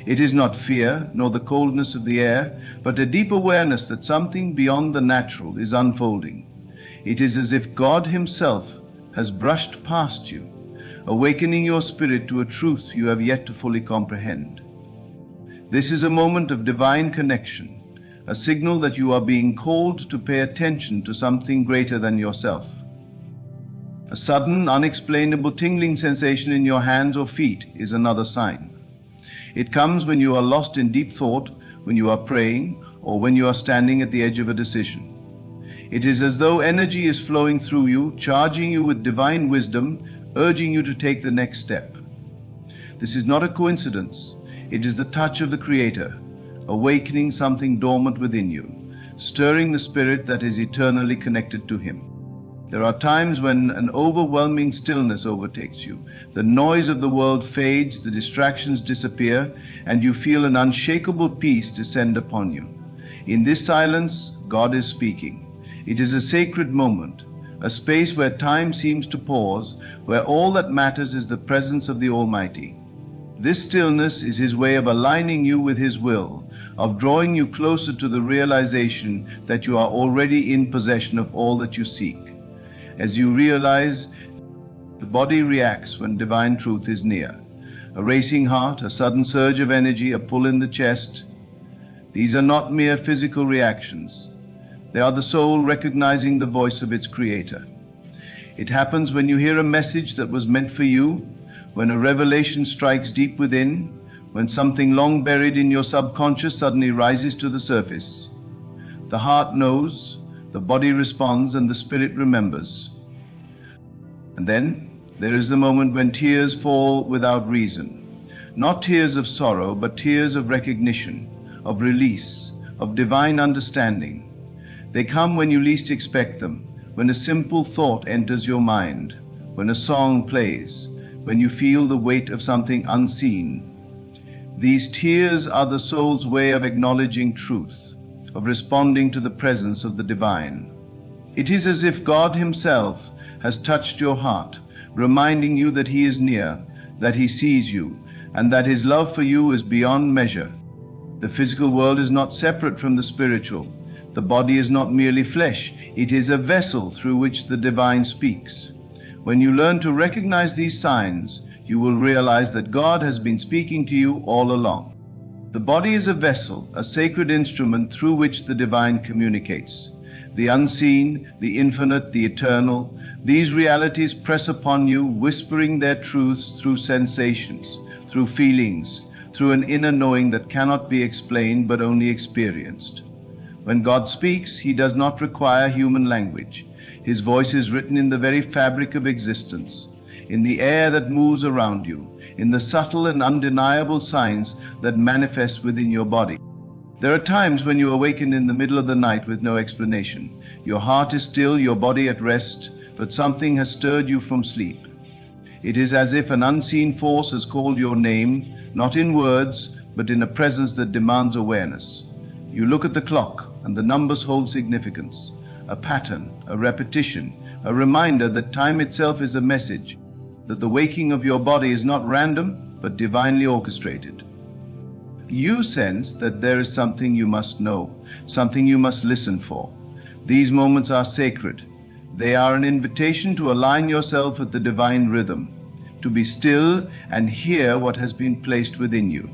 It is not fear, nor the coldness of the air, but a deep awareness that something beyond the natural is unfolding. It is as if God himself has brushed past you, awakening your spirit to a truth you have yet to fully comprehend. This is a moment of divine connection, a signal that you are being called to pay attention to something greater than yourself. A sudden, unexplainable tingling sensation in your hands or feet is another sign. It comes when you are lost in deep thought, when you are praying, or when you are standing at the edge of a decision. It is as though energy is flowing through you, charging you with divine wisdom, urging you to take the next step. This is not a coincidence. It is the touch of the Creator, awakening something dormant within you, stirring the spirit that is eternally connected to him. There are times when an overwhelming stillness overtakes you. The noise of the world fades, the distractions disappear, and you feel an unshakable peace descend upon you. In this silence, God is speaking. It is a sacred moment, a space where time seems to pause, where all that matters is the presence of the Almighty. This stillness is his way of aligning you with his will, of drawing you closer to the realization that you are already in possession of all that you seek. As you realize, the body reacts when divine truth is near. A racing heart, a sudden surge of energy, a pull in the chest. These are not mere physical reactions. They are the soul recognizing the voice of its Creator. It happens when you hear a message that was meant for you, when a revelation strikes deep within, when something long buried in your subconscious suddenly rises to the surface. The heart knows, the body responds, and the spirit remembers. And then there is the moment when tears fall without reason. Not tears of sorrow, but tears of recognition, of release, of divine understanding. They come when you least expect them, when a simple thought enters your mind, when a song plays, when you feel the weight of something unseen. These tears are the soul's way of acknowledging truth, of responding to the presence of the divine. It is as if God himself has touched your heart, reminding you that he is near, that he sees you, and that his love for you is beyond measure. The physical world is not separate from the spiritual. The body is not merely flesh. It is a vessel through which the divine speaks. When you learn to recognize these signs, you will realize that God has been speaking to you all along. The body is a vessel, a sacred instrument through which the divine communicates. The unseen, the infinite, the eternal, these realities press upon you, whispering their truths through sensations, through feelings, through an inner knowing that cannot be explained but only experienced. When God speaks, he does not require human language. His voice is written in the very fabric of existence, in the air that moves around you, in the subtle and undeniable signs that manifest within your body. There are times when you awaken in the middle of the night with no explanation. Your heart is still, your body at rest, but something has stirred you from sleep. It is as if an unseen force has called your name, not in words, but in a presence that demands awareness. You look at the clock, and the numbers hold significance, a pattern, a repetition, a reminder that time itself is a message, that the waking of your body is not random, but divinely orchestrated. You sense that there is something you must know, something you must listen for. These moments are sacred. They are an invitation to align yourself with the divine rhythm, to be still and hear what has been placed within you.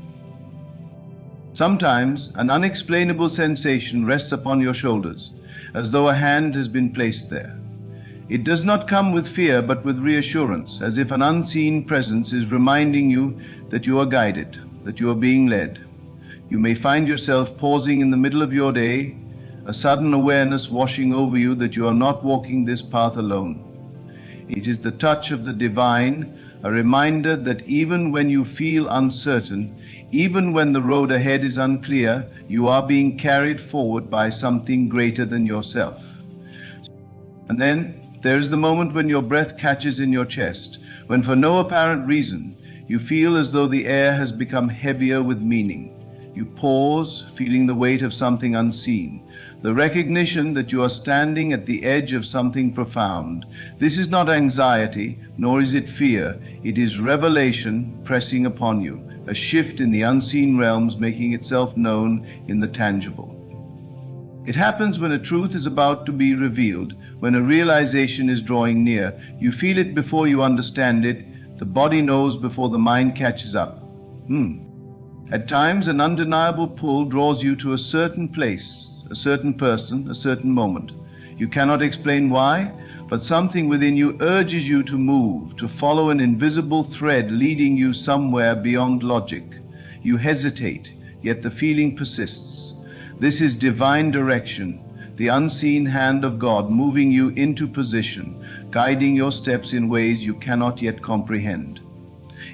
Sometimes an unexplainable sensation rests upon your shoulders, as though a hand has been placed there. It does not come with fear, but with reassurance, as if an unseen presence is reminding you that you are guided, that you are being led. You may find yourself pausing in the middle of your day, a sudden awareness washing over you that you are not walking this path alone. It is the touch of the divine, a reminder that even when you feel uncertain, even when the road ahead is unclear, you are being carried forward by something greater than yourself. And then there is the moment when your breath catches in your chest, when for no apparent reason you feel as though the air has become heavier with meaning. You pause, feeling the weight of something unseen, the recognition that you are standing at the edge of something profound. This is not anxiety, nor is it fear. It is revelation pressing upon you, a shift in the unseen realms making itself known in the tangible. It happens when a truth is about to be revealed, when a realization is drawing near. You feel it before you understand it. The body knows before the mind catches up. At times, an undeniable pull draws you to a certain place, a certain person, a certain moment. You cannot explain why, but something within you urges you to move, to follow an invisible thread leading you somewhere beyond logic. You hesitate, yet the feeling persists. This is divine direction, the unseen hand of God moving you into position, guiding your steps in ways you cannot yet comprehend.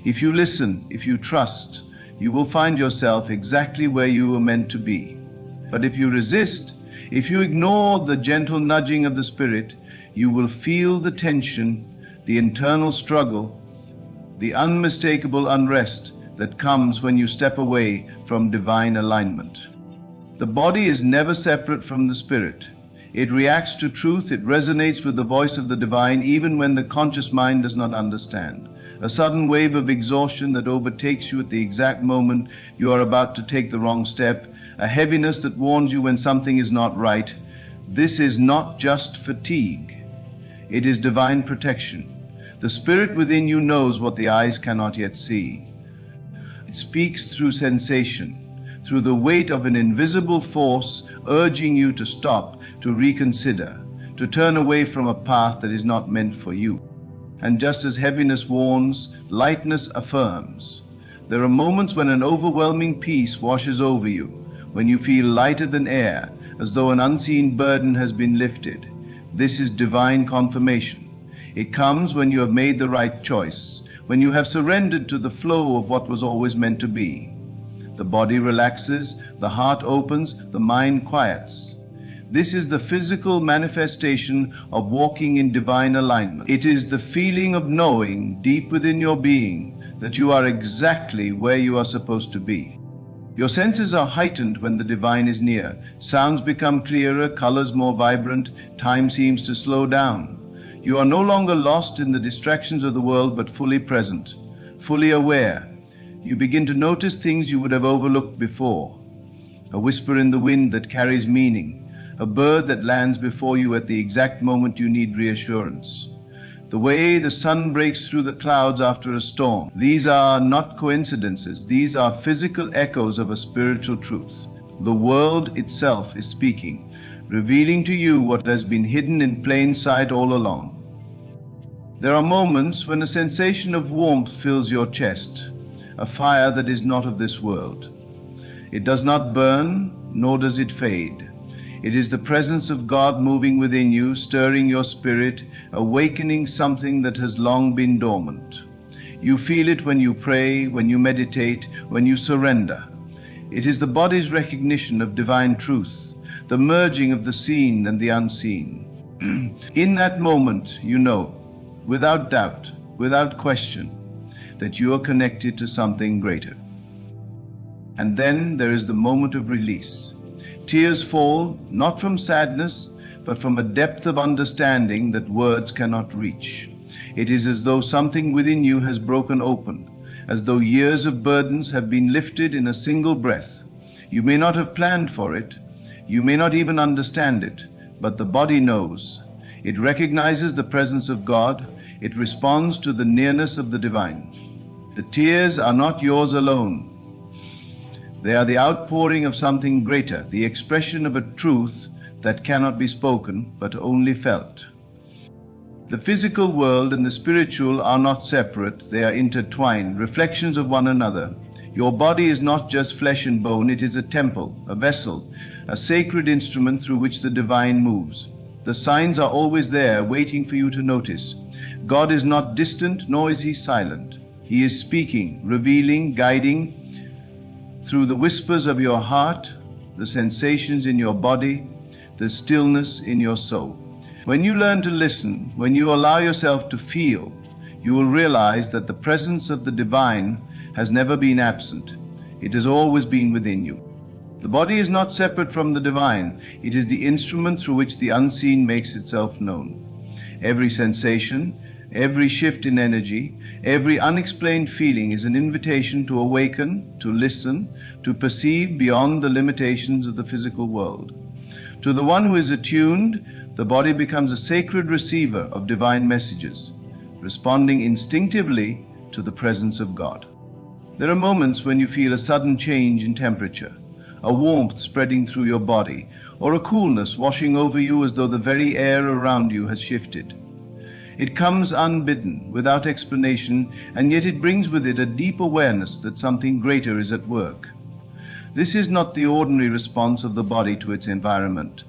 If you listen, if you trust, you will find yourself exactly where you were meant to be. But if you resist, if you ignore the gentle nudging of the Spirit, you will feel the tension, the internal struggle, the unmistakable unrest that comes when you step away from divine alignment. The body is never separate from the spirit. It reacts to truth, it resonates with the voice of the divine even when the conscious mind does not understand. A sudden wave of exhaustion that overtakes you at the exact moment you are about to take the wrong step, a heaviness that warns you when something is not right. This is not just fatigue. It is divine protection. The spirit within you knows what the eyes cannot yet see. It speaks through sensation, through the weight of an invisible force urging you to stop, to reconsider, to turn away from a path that is not meant for you. And just as heaviness warns, lightness affirms. There are moments when an overwhelming peace washes over you, when you feel lighter than air, as though an unseen burden has been lifted. This is divine confirmation. It comes when you have made the right choice, when you have surrendered to the flow of what was always meant to be. The body relaxes, the heart opens, the mind quiets. This is the physical manifestation of walking in divine alignment. It is the feeling of knowing deep within your being that you are exactly where you are supposed to be. Your senses are heightened when the divine is near. Sounds become clearer, colors more vibrant, time seems to slow down. You are no longer lost in the distractions of the world, but fully present, fully aware. You begin to notice things you would have overlooked before. A whisper in the wind that carries meaning, a bird that lands before you at the exact moment you need reassurance. The way the sun breaks through the clouds after a storm. These are not coincidences. These are physical echoes of a spiritual truth. The world itself is speaking. revealing to you what has been hidden in plain sight all along. There are moments when a sensation of warmth fills your chest, a fire that is not of this world. It does not burn, nor does it fade. It is the presence of God moving within you, stirring your spirit, awakening something that has long been dormant. You feel it when you pray, when you meditate, when you surrender. It is the body's recognition of divine truth, the merging of the seen and the unseen. In that moment, you know, without doubt, without question, that you are connected to something greater. And then there is the moment of release. Tears fall, not from sadness, but from a depth of understanding that words cannot reach. It is as though something within you has broken open, as though years of burdens have been lifted in a single breath. You may not have planned for it, you may not even understand it, but the body knows. It recognizes the presence of God, it responds to the nearness of the divine. The tears are not yours alone. They are the outpouring of something greater, the expression of a truth that cannot be spoken, but only felt. The physical world and the spiritual are not separate, they are intertwined, reflections of one another. Your body is not just flesh and bone, it is a temple, a vessel, a sacred instrument through which the divine moves. The signs are always there, waiting for you to notice. God is not distant, nor is he silent. He is speaking, revealing, guiding, through the whispers of your heart, the sensations in your body, the stillness in your soul. When you learn to listen, when you allow yourself to feel, you will realize that the presence of the divine has never been absent. It has always been within you. The body is not separate from the divine. It is the instrument through which the unseen makes itself known. Every sensation, every shift in energy, every unexplained feeling is an invitation to awaken, to listen, to perceive beyond the limitations of the physical world. To the one who is attuned, the body becomes a sacred receiver of divine messages, responding instinctively to the presence of God. There are moments when you feel a sudden change in temperature, a warmth spreading through your body, or a coolness washing over you as though the very air around you has shifted. It comes unbidden, without explanation, and yet it brings with it a deep awareness that something greater is at work. This is not the ordinary response of the body to its environment.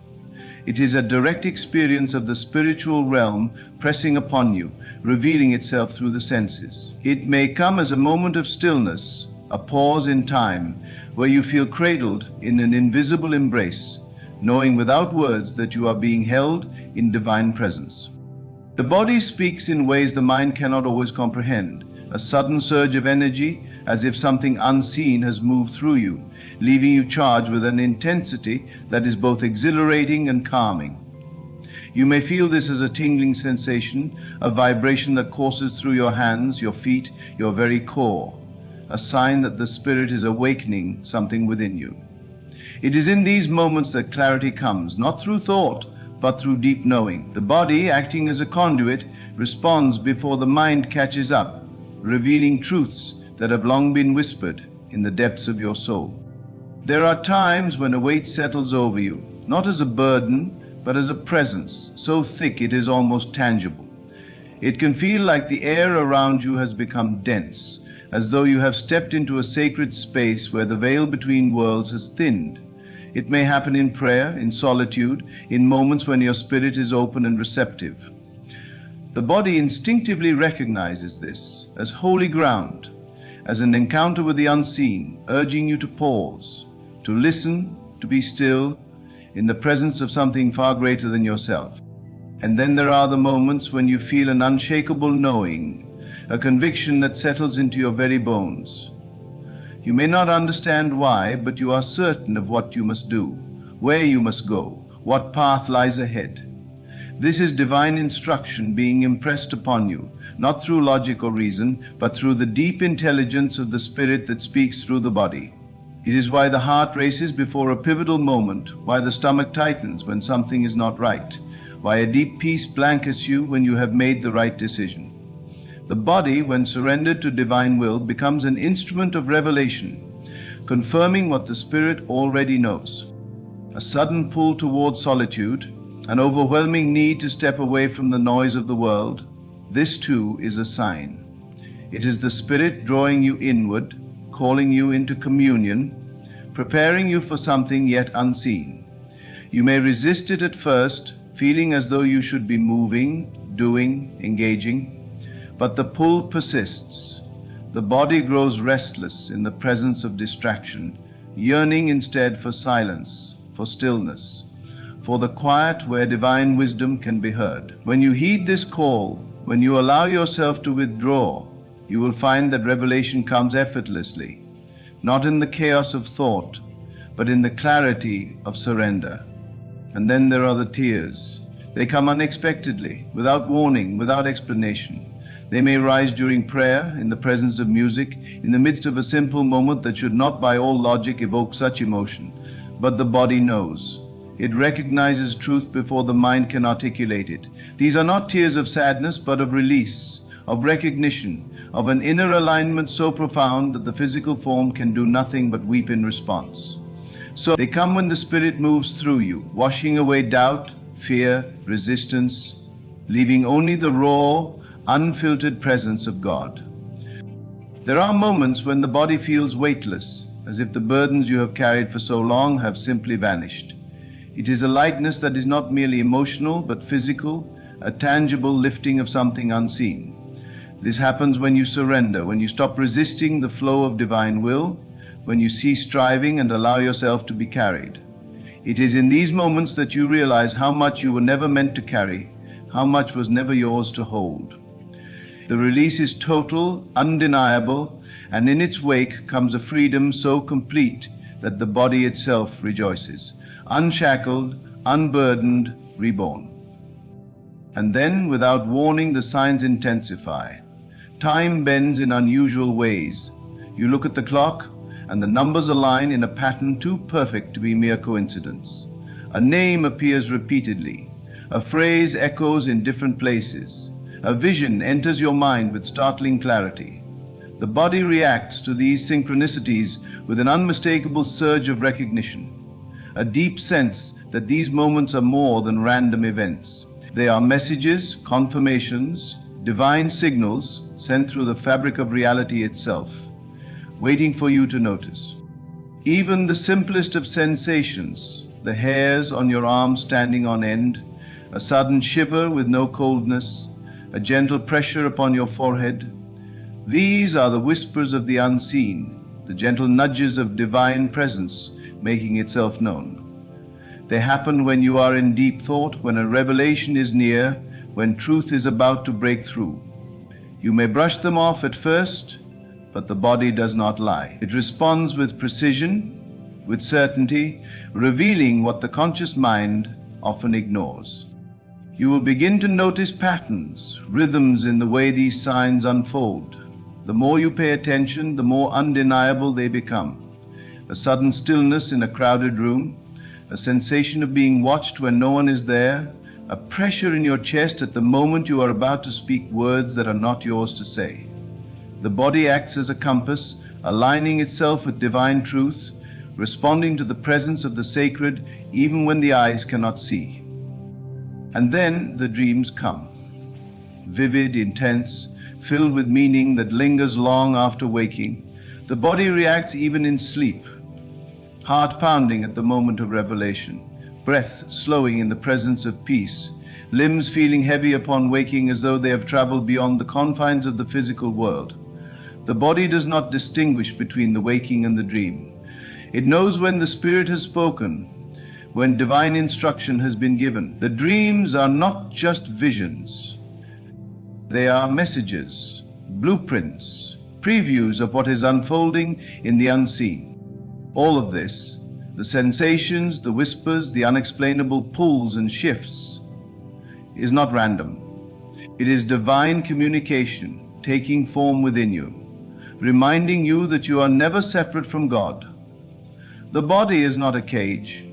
It is a direct experience of the spiritual realm pressing upon you, revealing itself through the senses. It may come as a moment of stillness, a pause in time, where you feel cradled in an invisible embrace, knowing without words that you are being held in divine presence. The body speaks in ways the mind cannot always comprehend, a sudden surge of energy, as if something unseen has moved through you, leaving you charged with an intensity that is both exhilarating and calming. You may feel this as a tingling sensation, a vibration that courses through your hands, your feet, your very core, a sign that the spirit is awakening something within you. It is in these moments that clarity comes, not through thought, but through deep knowing. The body, acting as a conduit, responds before the mind catches up, revealing truths that have long been whispered in the depths of your soul. There are times when a weight settles over you, not as a burden, but as a presence, so thick it is almost tangible. It can feel like the air around you has become dense, as though you have stepped into a sacred space where the veil between worlds has thinned. It may happen in prayer, in solitude, in moments when your spirit is open and receptive. The body instinctively recognizes this as holy ground, as an encounter with the unseen, urging you to pause, to listen, to be still, in the presence of something far greater than yourself. And then there are the moments when you feel an unshakable knowing, a conviction that settles into your very bones. You may not understand why, but you are certain of what you must do, where you must go, what path lies ahead. This is divine instruction being impressed upon you, not through logic or reason, but through the deep intelligence of the spirit that speaks through the body. It is why the heart races before a pivotal moment, why the stomach tightens when something is not right, why a deep peace blankets you when you have made the right decision. The body, when surrendered to divine will, becomes an instrument of revelation, confirming what the spirit already knows. a sudden pull towards solitude, an overwhelming need to step away from the noise of the world, this too is a sign. It is the Spirit drawing you inward, calling you into communion, preparing you for something yet unseen. You may resist it at first, feeling as though you should be moving, doing, engaging, but the pull persists. The body grows restless in the presence of distraction, yearning instead for silence, for stillness, for the quiet where divine wisdom can be heard. When you heed this call, when you allow yourself to withdraw, you will find that revelation comes effortlessly, not in the chaos of thought, but in the clarity of surrender. And then there are the tears. They come unexpectedly, without warning, without explanation. They may rise during prayer, in the presence of music, in the midst of a simple moment that should not by all logic evoke such emotion. But the body knows. It recognizes truth before the mind can articulate it. These are not tears of sadness, but of release, of recognition, of an inner alignment so profound that the physical form can do nothing but weep in response. So they come when the Spirit moves through you, washing away doubt, fear, resistance, leaving only the raw, unfiltered presence of God. There are moments when the body feels weightless, as if the burdens you have carried for so long have simply vanished. It is a lightness that is not merely emotional, but physical, a tangible lifting of something unseen. This happens when you surrender, when you stop resisting the flow of divine will, when you cease striving and allow yourself to be carried. It is in these moments that you realize how much you were never meant to carry, how much was never yours to hold. The release is total, undeniable, and in its wake comes a freedom so complete that the body itself rejoices, unshackled, unburdened, reborn. And then, without warning, the signs intensify. Time bends in unusual ways. You look at the clock, and the numbers align in a pattern too perfect to be mere coincidence. A name appears repeatedly. A phrase echoes in different places. A vision enters your mind with startling clarity. The body reacts to these synchronicities with an unmistakable surge of recognition, a deep sense that these moments are more than random events. They are messages, confirmations, divine signals sent through the fabric of reality itself, waiting for you to notice. Even the simplest of sensations, the hairs on your arms standing on end, a sudden shiver with no coldness, a gentle pressure upon your forehead, these are the whispers of the unseen, the gentle nudges of divine presence making itself known. They happen when you are in deep thought, when a revelation is near, when truth is about to break through. You may brush them off at first, but the body does not lie. It responds with precision, with certainty, revealing what the conscious mind often ignores. You will begin to notice patterns, rhythms in the way these signs unfold. The more you pay attention, the more undeniable they become. A sudden stillness in a crowded room, a sensation of being watched when no one is there, a pressure in your chest at the moment you are about to speak words that are not yours to say. The body acts as a compass, aligning itself with divine truth, responding to the presence of the sacred even when the eyes cannot see. And then the dreams come, vivid, intense, filled with meaning that lingers long after waking. The body reacts even in sleep, heart pounding at the moment of revelation, breath slowing in the presence of peace, limbs feeling heavy upon waking as though they have traveled beyond the confines of the physical world. The body does not distinguish between the waking and the dream. It knows when the Spirit has spoken, when divine instruction has been given. The dreams are not just visions. They are messages, blueprints, previews of what is unfolding in the unseen. All of this, the sensations, the whispers, the unexplainable pulls and shifts, is not random. It is divine communication taking form within you, reminding you that you are never separate from God. The body is not a cage.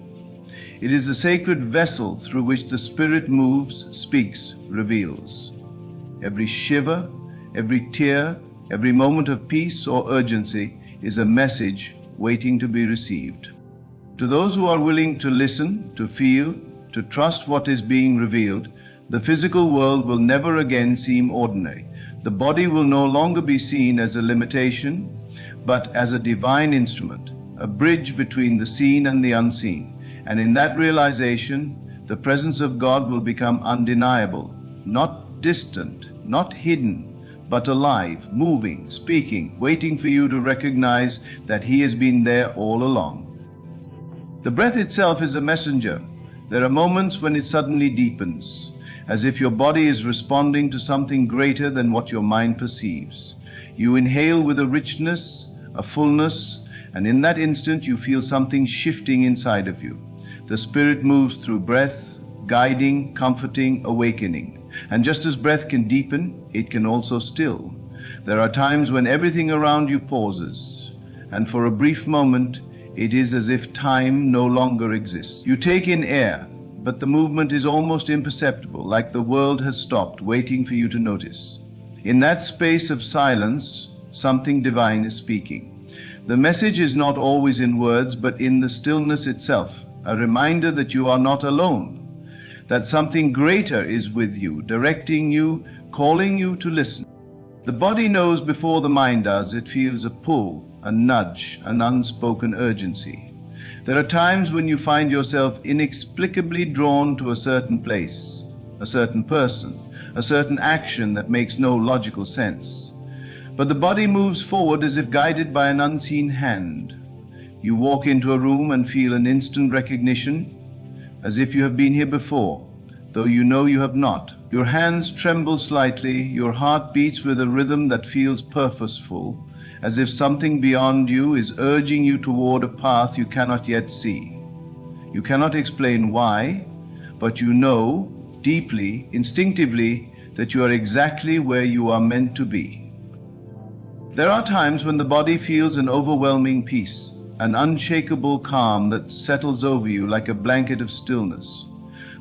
It is the sacred vessel through which the Spirit moves, speaks, reveals. Every shiver, every tear, every moment of peace or urgency is a message waiting to be received. To those who are willing to listen, to feel, to trust what is being revealed, the physical world will never again seem ordinary. The body will no longer be seen as a limitation, but as a divine instrument, a bridge between the seen and the unseen. And in that realization, the presence of God will become undeniable, not distant, not hidden, but alive, moving, speaking, waiting for you to recognize that He has been there all along. The breath itself is a messenger. There are moments when it suddenly deepens, as if your body is responding to something greater than what your mind perceives. You inhale with a richness, a fullness, and in that instant you feel something shifting inside of you. The Spirit moves through breath, guiding, comforting, awakening. And just as breath can deepen, it can also still. There are times when everything around you pauses, and for a brief moment, it is as if time no longer exists. You take in air, but the movement is almost imperceptible, like the world has stopped, waiting for you to notice. In that space of silence, something divine is speaking. The message is not always in words, but in the stillness itself, a reminder that you are not alone, that something greater is with you, directing you, calling you to listen. The body knows before the mind does. It feels a pull, a nudge, an unspoken urgency. There are times when you find yourself inexplicably drawn to a certain place, a certain person, a certain action that makes no logical sense. But the body moves forward as if guided by an unseen hand. You walk into a room and feel an instant recognition, as if you have been here before, though you know you have not. Your hands tremble slightly, your heart beats with a rhythm that feels purposeful, as if something beyond you is urging you toward a path you cannot yet see. You cannot explain why, but you know, deeply, instinctively, that you are exactly where you are meant to be. There are times when the body feels an overwhelming peace, an unshakable calm that settles over you like a blanket of stillness.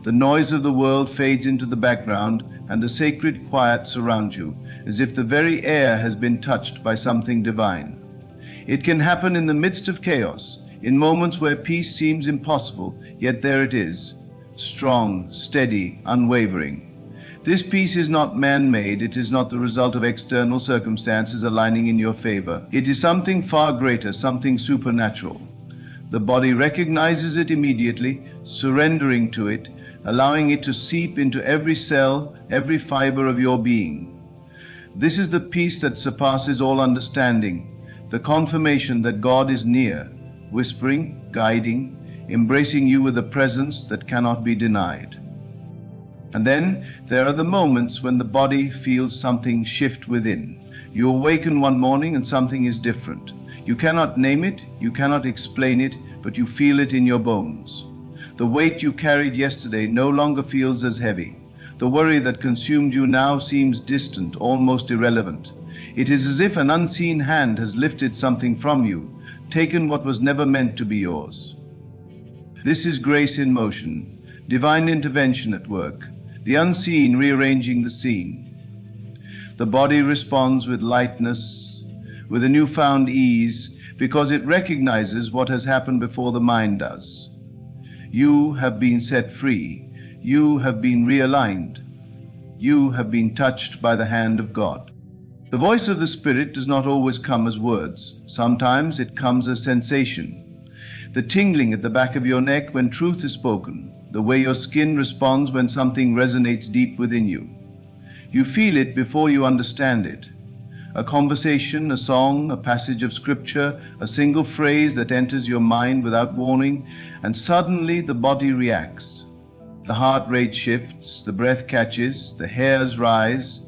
The noise of the world fades into the background, and a sacred quiet surrounds you, as if the very air has been touched by something divine. It can happen in the midst of chaos, in moments where peace seems impossible, yet there it is, strong, steady, unwavering. This peace is not man-made. It is not the result of external circumstances aligning in your favor. It is something far greater, something supernatural. The body recognizes it immediately, surrendering to it, allowing it to seep into every cell, every fiber of your being. This is the peace that surpasses all understanding, the confirmation that God is near, whispering, guiding, embracing you with a presence that cannot be denied. And then there are the moments when the body feels something shift within. You awaken one morning and something is different. You cannot name it, you cannot explain it, but you feel it in your bones. The weight you carried yesterday no longer feels as heavy. The worry that consumed you now seems distant, almost irrelevant. It is as if an unseen hand has lifted something from you, taken what was never meant to be yours. This is grace in motion, divine intervention at work, the unseen rearranging the seen. The body responds with lightness, with a newfound ease, because it recognizes what has happened before the mind does. You have been set free. You have been realigned. You have been touched by the hand of God. The voice of the Spirit does not always come as words. Sometimes it comes as sensation. The tingling at the back of your neck when truth is spoken, the way your skin responds when something resonates deep within you. You feel it before you understand it. A conversation, a song, a passage of scripture, a single phrase that enters your mind without warning, and suddenly the body reacts. The heart rate shifts, the breath catches, the hairs rise,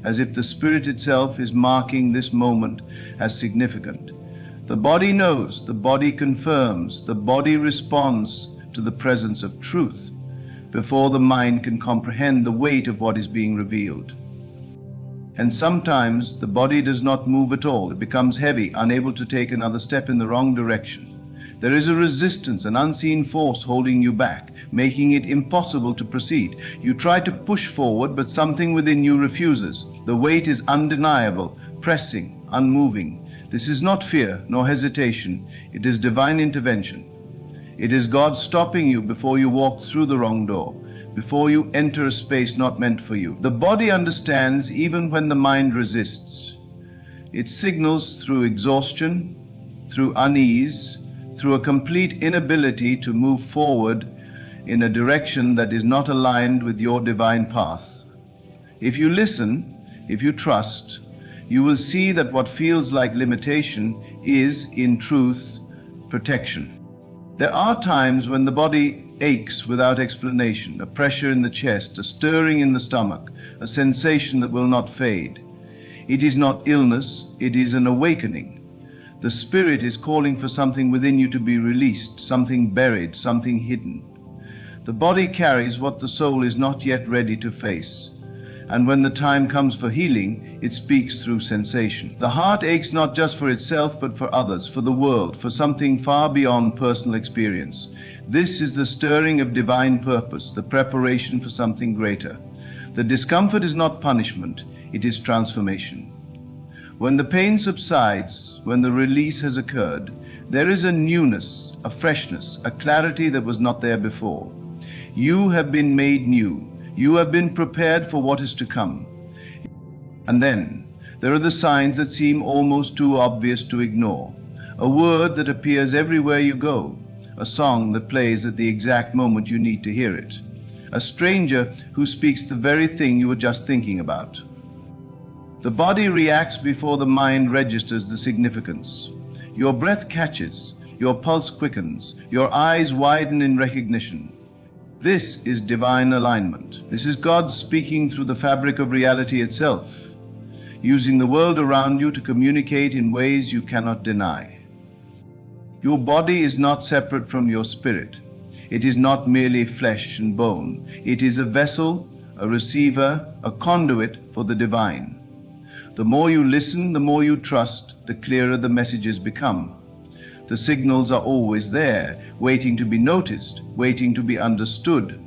as if the Spirit itself is marking this moment as significant. The body knows, the body confirms, the body responds to the presence of truth before the mind can comprehend the weight of what is being revealed. And sometimes the body does not move at all. It becomes heavy, unable to take another step in the wrong direction. There is a resistance, an unseen force holding you back, making it impossible to proceed. You try to push forward, but something within you refuses. The weight is undeniable, pressing, unmoving. This is not fear nor hesitation. It is divine intervention. It is God stopping you before you walk through the wrong door, before you enter a space not meant for you. The body understands even when the mind resists. It signals through exhaustion, through unease, through a complete inability to move forward in a direction that is not aligned with your divine path. If you listen, if you trust, you will see that what feels like limitation is, in truth, protection. There are times when the body aches without explanation, a pressure in the chest, a stirring in the stomach, a sensation that will not fade. It is not illness, it is an awakening. The spirit is calling for something within you to be released, something buried, something hidden. The body carries what the soul is not yet ready to face. And when the time comes for healing, it speaks through sensation. The heart aches not just for itself, but for others, for the world, for something far beyond personal experience. This is the stirring of divine purpose, the preparation for something greater. The discomfort is not punishment, it is transformation. When the pain subsides, when the release has occurred, there is a newness, a freshness, a clarity that was not there before. You have been made new. You have been prepared for what is to come. And then there are the signs that seem almost too obvious to ignore. A word that appears everywhere you go. A song that plays at the exact moment you need to hear it. A stranger who speaks the very thing you were just thinking about. The body reacts before the mind registers the significance. Your breath catches, your pulse quickens, your eyes widen in recognition. This is divine alignment. This is God speaking through the fabric of reality itself, using the world around you to communicate in ways you cannot deny. Your body is not separate from your spirit. It is not merely flesh and bone. It is a vessel, a receiver, a conduit for the divine. The more you listen, the more you trust, the clearer the messages become. The signals are always there, waiting to be noticed, waiting to be understood.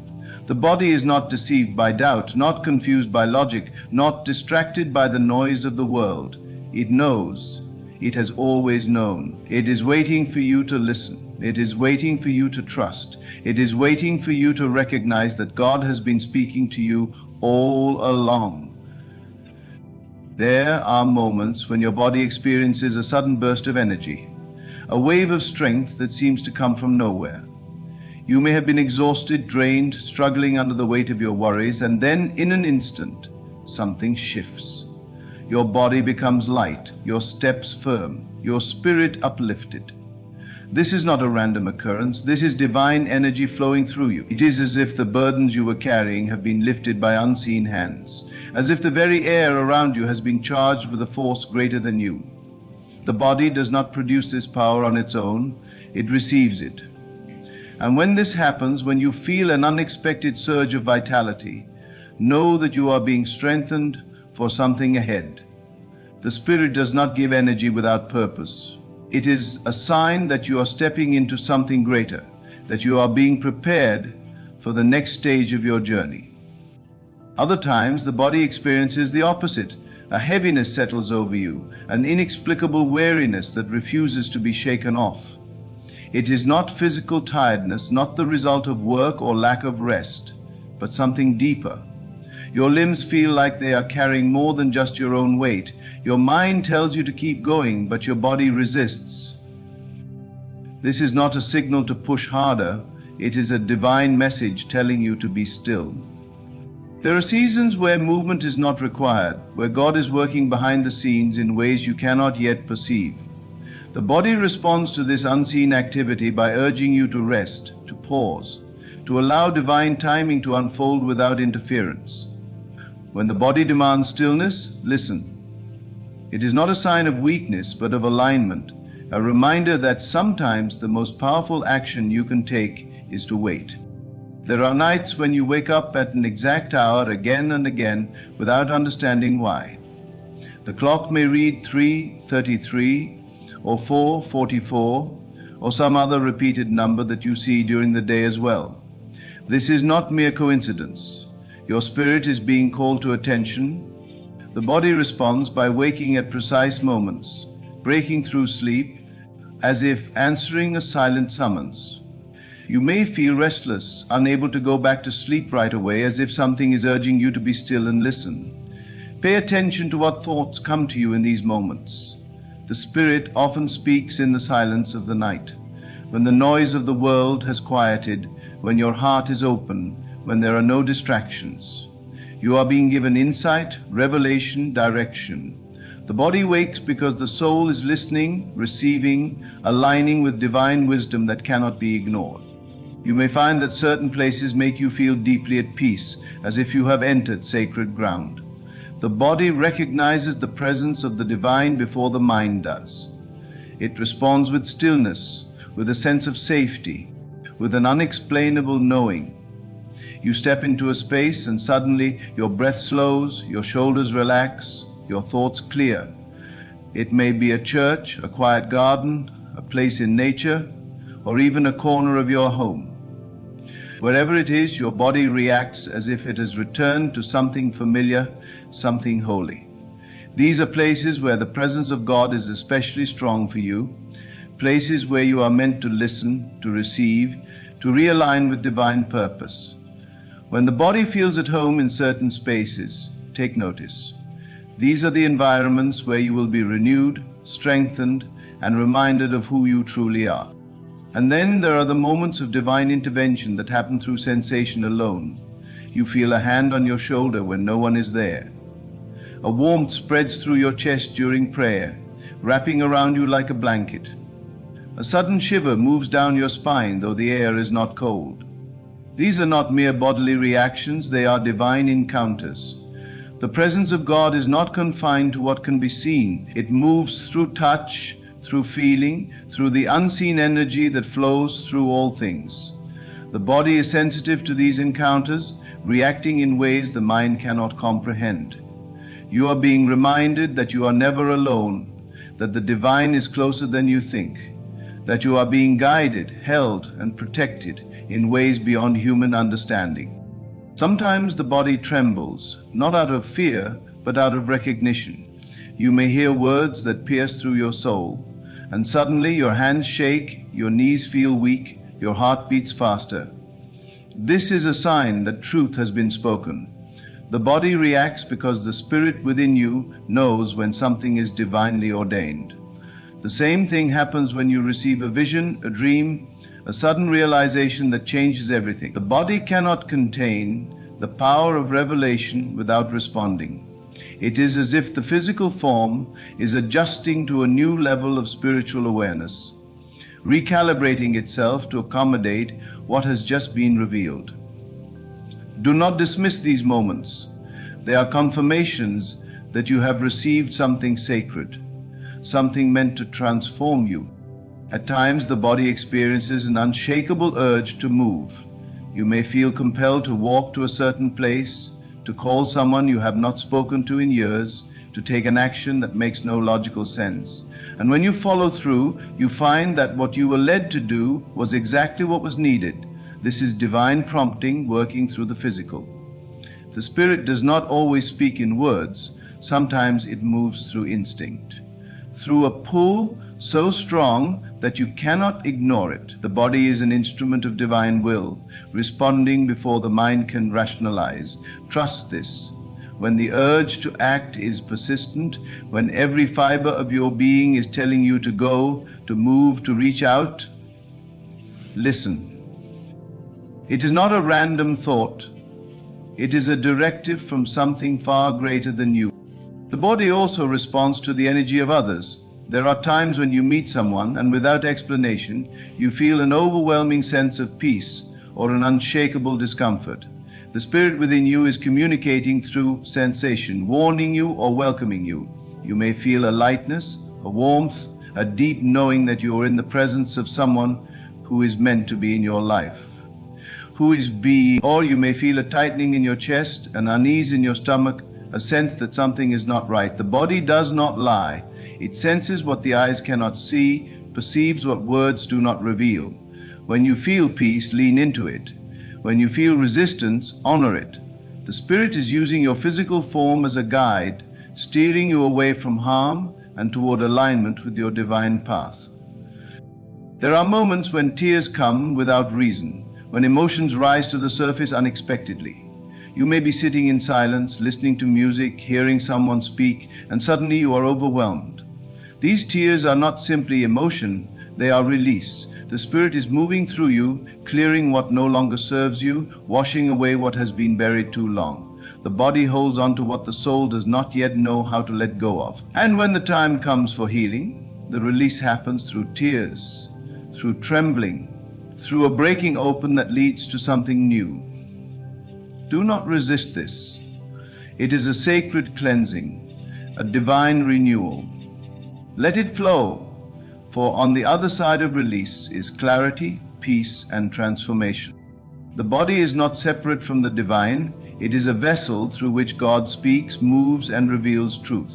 The body is not deceived by doubt, not confused by logic, not distracted by the noise of the world. It knows. It has always known. It is waiting for you to listen. It is waiting for you to trust. It is waiting for you to recognize that God has been speaking to you all along. There are moments when your body experiences a sudden burst of energy, a wave of strength that seems to come from nowhere. You may have been exhausted, drained, struggling under the weight of your worries, and then in an instant, something shifts. Your body becomes light, your steps firm, your spirit uplifted. This is not a random occurrence. This is divine energy flowing through you. It is as if the burdens you were carrying have been lifted by unseen hands, as if the very air around you has been charged with a force greater than you. The body does not produce this power on its own, it receives it. And when this happens, when you feel an unexpected surge of vitality, know that you are being strengthened for something ahead. The Spirit does not give energy without purpose. It is a sign that you are stepping into something greater, that you are being prepared for the next stage of your journey. Other times, the body experiences the opposite. A heaviness settles over you, an inexplicable weariness that refuses to be shaken off. It is not physical tiredness, not the result of work or lack of rest, but something deeper. Your limbs feel like they are carrying more than just your own weight. Your mind tells you to keep going, but your body resists. This is not a signal to push harder. It is a divine message telling you to be still. There are seasons where movement is not required, where God is working behind the scenes in ways you cannot yet perceive. The body responds to this unseen activity by urging you to rest, to pause, to allow divine timing to unfold without interference. When the body demands stillness, listen. It is not a sign of weakness, but of alignment, a reminder that sometimes the most powerful action you can take is to wait. There are nights when you wake up at an exact hour again and again without understanding why. The clock may read 3:33 or 4:44 or some other repeated number that you see during the day as well. This is not mere coincidence. Your spirit is being called to attention. The body responds by waking at precise moments, breaking through sleep, as if answering a silent summons. You may feel restless, unable to go back to sleep right away, as if something is urging you to be still and listen. Pay attention to what thoughts come to you in these moments. The Spirit often speaks in the silence of the night, when the noise of the world has quieted, when your heart is open, when there are no distractions. You are being given insight, revelation, direction. The body wakes because the soul is listening, receiving, aligning with divine wisdom that cannot be ignored. You may find that certain places make you feel deeply at peace, as if you have entered sacred ground. The body recognizes the presence of the divine before the mind does. It responds with stillness, with a sense of safety, with an unexplainable knowing. You step into a space and suddenly your breath slows, your shoulders relax, your thoughts clear. It may be a church, a quiet garden, a place in nature, or even a corner of your home. Wherever it is, your body reacts as if it has returned to something familiar, something holy. These are places where the presence of God is especially strong for you, places where you are meant to listen, to receive, to realign with divine purpose. When the body feels at home in certain spaces, take notice. These are the environments where you will be renewed, strengthened, and reminded of who you truly are. And then there are the moments of divine intervention that happen through sensation alone. You feel a hand on your shoulder when no one is there. A warmth spreads through your chest during prayer, wrapping around you like a blanket. A sudden shiver moves down your spine, though the air is not cold. These are not mere bodily reactions, they are divine encounters. The presence of God is not confined to what can be seen. It moves through touch, through feeling, through the unseen energy that flows through all things. The body is sensitive to these encounters, reacting in ways the mind cannot comprehend. You are being reminded that you are never alone, that the divine is closer than you think, that you are being guided, held, and protected in ways beyond human understanding. Sometimes the body trembles, not out of fear, but out of recognition. You may hear words that pierce through your soul, and suddenly your hands shake, your knees feel weak, your heart beats faster. This is a sign that truth has been spoken. The body reacts because the spirit within you knows when something is divinely ordained. The same thing happens when you receive a vision, a dream, a sudden realization that changes everything. The body cannot contain the power of revelation without responding. It is as if the physical form is adjusting to a new level of spiritual awareness, recalibrating itself to accommodate what has just been revealed. Do not dismiss these moments. They are confirmations that you have received something sacred, something meant to transform you. At times, the body experiences an unshakable urge to move. You may feel compelled to walk to a certain place, to call someone you have not spoken to in years, to take an action that makes no logical sense. And when you follow through, you find that what you were led to do was exactly what was needed. This is divine prompting working through the physical. The spirit does not always speak in words. Sometimes it moves through instinct, through a pull so strong that you cannot ignore it. The body is an instrument of divine will, responding before the mind can rationalize. Trust this. When the urge to act is persistent, when every fiber of your being is telling you to go, to move, to reach out, listen. It is not a random thought. It is a directive from something far greater than you. The body also responds to the energy of others. There are times when you meet someone and without explanation, you feel an overwhelming sense of peace or an unshakable discomfort. The spirit within you is communicating through sensation, warning you or welcoming you. You may feel a lightness, a warmth, a deep knowing that you are in the presence of someone who is meant to be in your life, or you may feel a tightening in your chest, an unease in your stomach, a sense that something is not right. The body does not lie. It senses what the eyes cannot see, perceives what words do not reveal. When you feel peace, lean into it. When you feel resistance, honor it. The spirit is using your physical form as a guide, steering you away from harm and toward alignment with your divine path. There are moments when tears come without reason, when emotions rise to the surface unexpectedly. You may be sitting in silence, listening to music, hearing someone speak, and suddenly you are overwhelmed. These tears are not simply emotion, they are release. The Spirit is moving through you, clearing what no longer serves you, washing away what has been buried too long. The body holds on to what the soul does not yet know how to let go of. And when the time comes for healing, the release happens through tears, through trembling, through a breaking open that leads to something new. Do not resist this. It is a sacred cleansing, a divine renewal. Let it flow, for on the other side of release is clarity, peace, and transformation. The body is not separate from the divine. It is a vessel through which God speaks, moves, and reveals truth.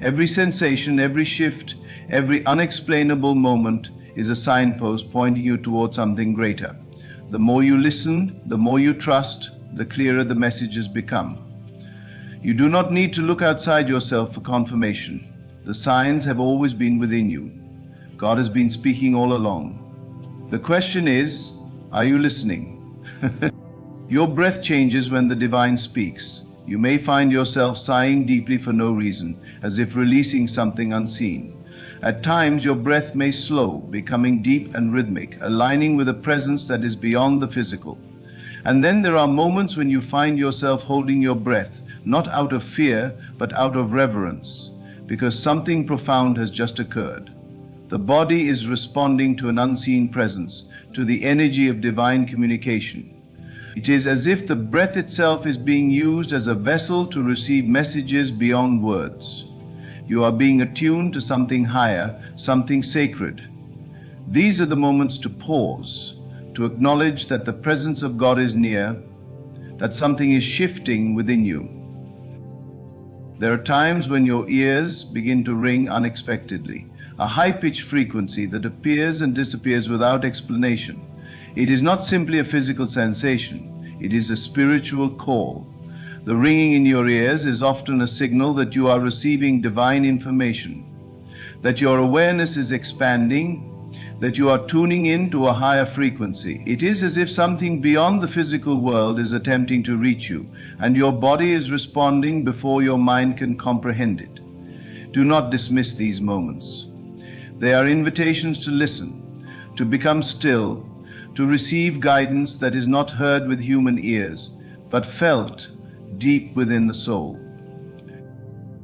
Every sensation, every shift, every unexplainable moment is a signpost pointing you toward something greater. The more you listen, the more you trust, the clearer the messages become. You do not need to look outside yourself for confirmation. The signs have always been within you. God has been speaking all along. The question is, are you listening? Your breath changes when the divine speaks. You may find yourself sighing deeply for no reason, as if releasing something unseen. At times your breath may slow, becoming deep and rhythmic, aligning with a presence that is beyond the physical. And then there are moments when you find yourself holding your breath, not out of fear, but out of reverence, because something profound has just occurred. The body is responding to an unseen presence, to the energy of divine communication. It is as if the breath itself is being used as a vessel to receive messages beyond words. You are being attuned to something higher, something sacred. These are the moments to pause, to acknowledge that the presence of God is near, that something is shifting within you. There are times when your ears begin to ring unexpectedly, a high-pitched frequency that appears and disappears without explanation. It is not simply a physical sensation, it is a spiritual call. The ringing in your ears is often a signal that you are receiving divine information, that your awareness is expanding, that you are tuning in to a higher frequency. It is as if something beyond the physical world is attempting to reach you, and your body is responding before your mind can comprehend it. Do not dismiss these moments. They are invitations to listen, to become still, to receive guidance that is not heard with human ears, but felt deep within the soul.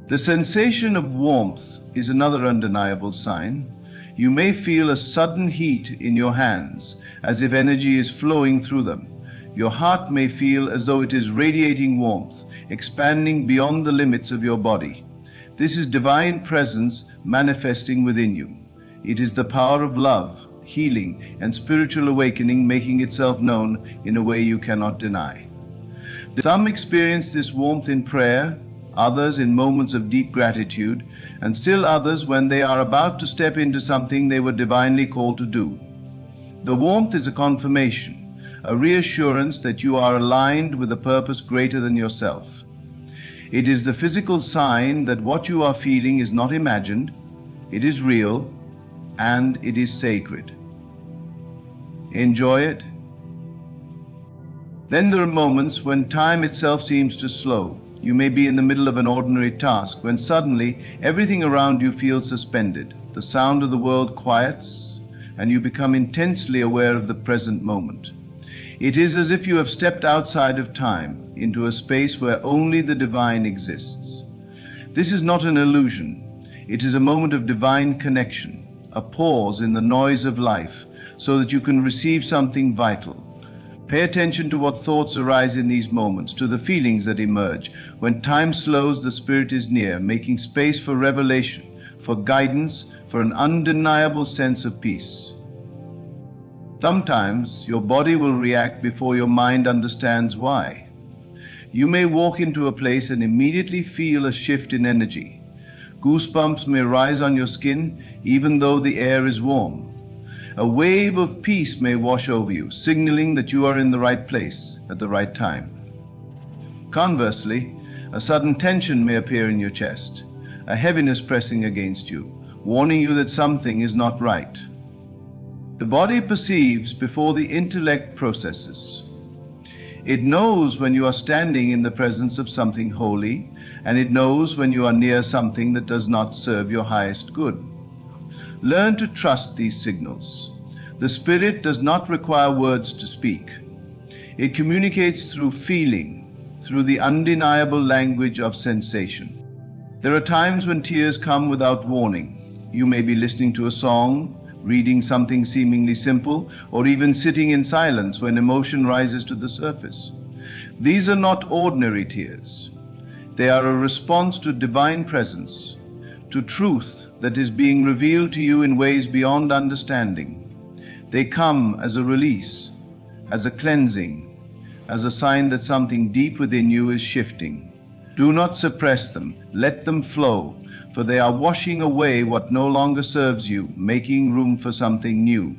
The sensation of warmth is another undeniable sign. You may feel a sudden heat in your hands, as if energy is flowing through them. Your heart may feel as though it is radiating warmth, expanding beyond the limits of your body. This is divine presence manifesting within you. It is the power of love, healing, and spiritual awakening making itself known in a way you cannot deny. Some experience this warmth in prayer, others in moments of deep gratitude, and still others when they are about to step into something they were divinely called to do. The warmth is a confirmation, a reassurance that you are aligned with a purpose greater than yourself. It is the physical sign that what you are feeling is not imagined, it is real, and it is sacred. Enjoy it. Then there are moments when time itself seems to slow. You may be in the middle of an ordinary task when suddenly everything around you feels suspended. The sound of the world quiets, and you become intensely aware of the present moment. It is as if you have stepped outside of time into a space where only the divine exists. This is not an illusion. It is a moment of divine connection, a pause in the noise of life, so that you can receive something vital. Pay attention to what thoughts arise in these moments, to the feelings that emerge. When time slows, the Spirit is near, making space for revelation, for guidance, for an undeniable sense of peace. Sometimes your body will react before your mind understands why. You may walk into a place and immediately feel a shift in energy. Goosebumps may rise on your skin even though the air is warm. A wave of peace may wash over you, signaling that you are in the right place at the right time. Conversely, a sudden tension may appear in your chest, a heaviness pressing against you, warning you that something is not right. The body perceives before the intellect processes. It knows when you are standing in the presence of something holy, and it knows when you are near something that does not serve your highest good. Learn to trust these signals. The spirit does not require words to speak. It communicates through feeling, through the undeniable language of sensation. There are times when tears come without warning. You may be listening to a song, reading something seemingly simple, or even sitting in silence when emotion rises to the surface. These are not ordinary tears. They are a response to divine presence, to truth that is being revealed to you in ways beyond understanding. They come as a release, as a cleansing, as a sign that something deep within you is shifting. Do not suppress them. Let them flow, for they are washing away what no longer serves you, making room for something new.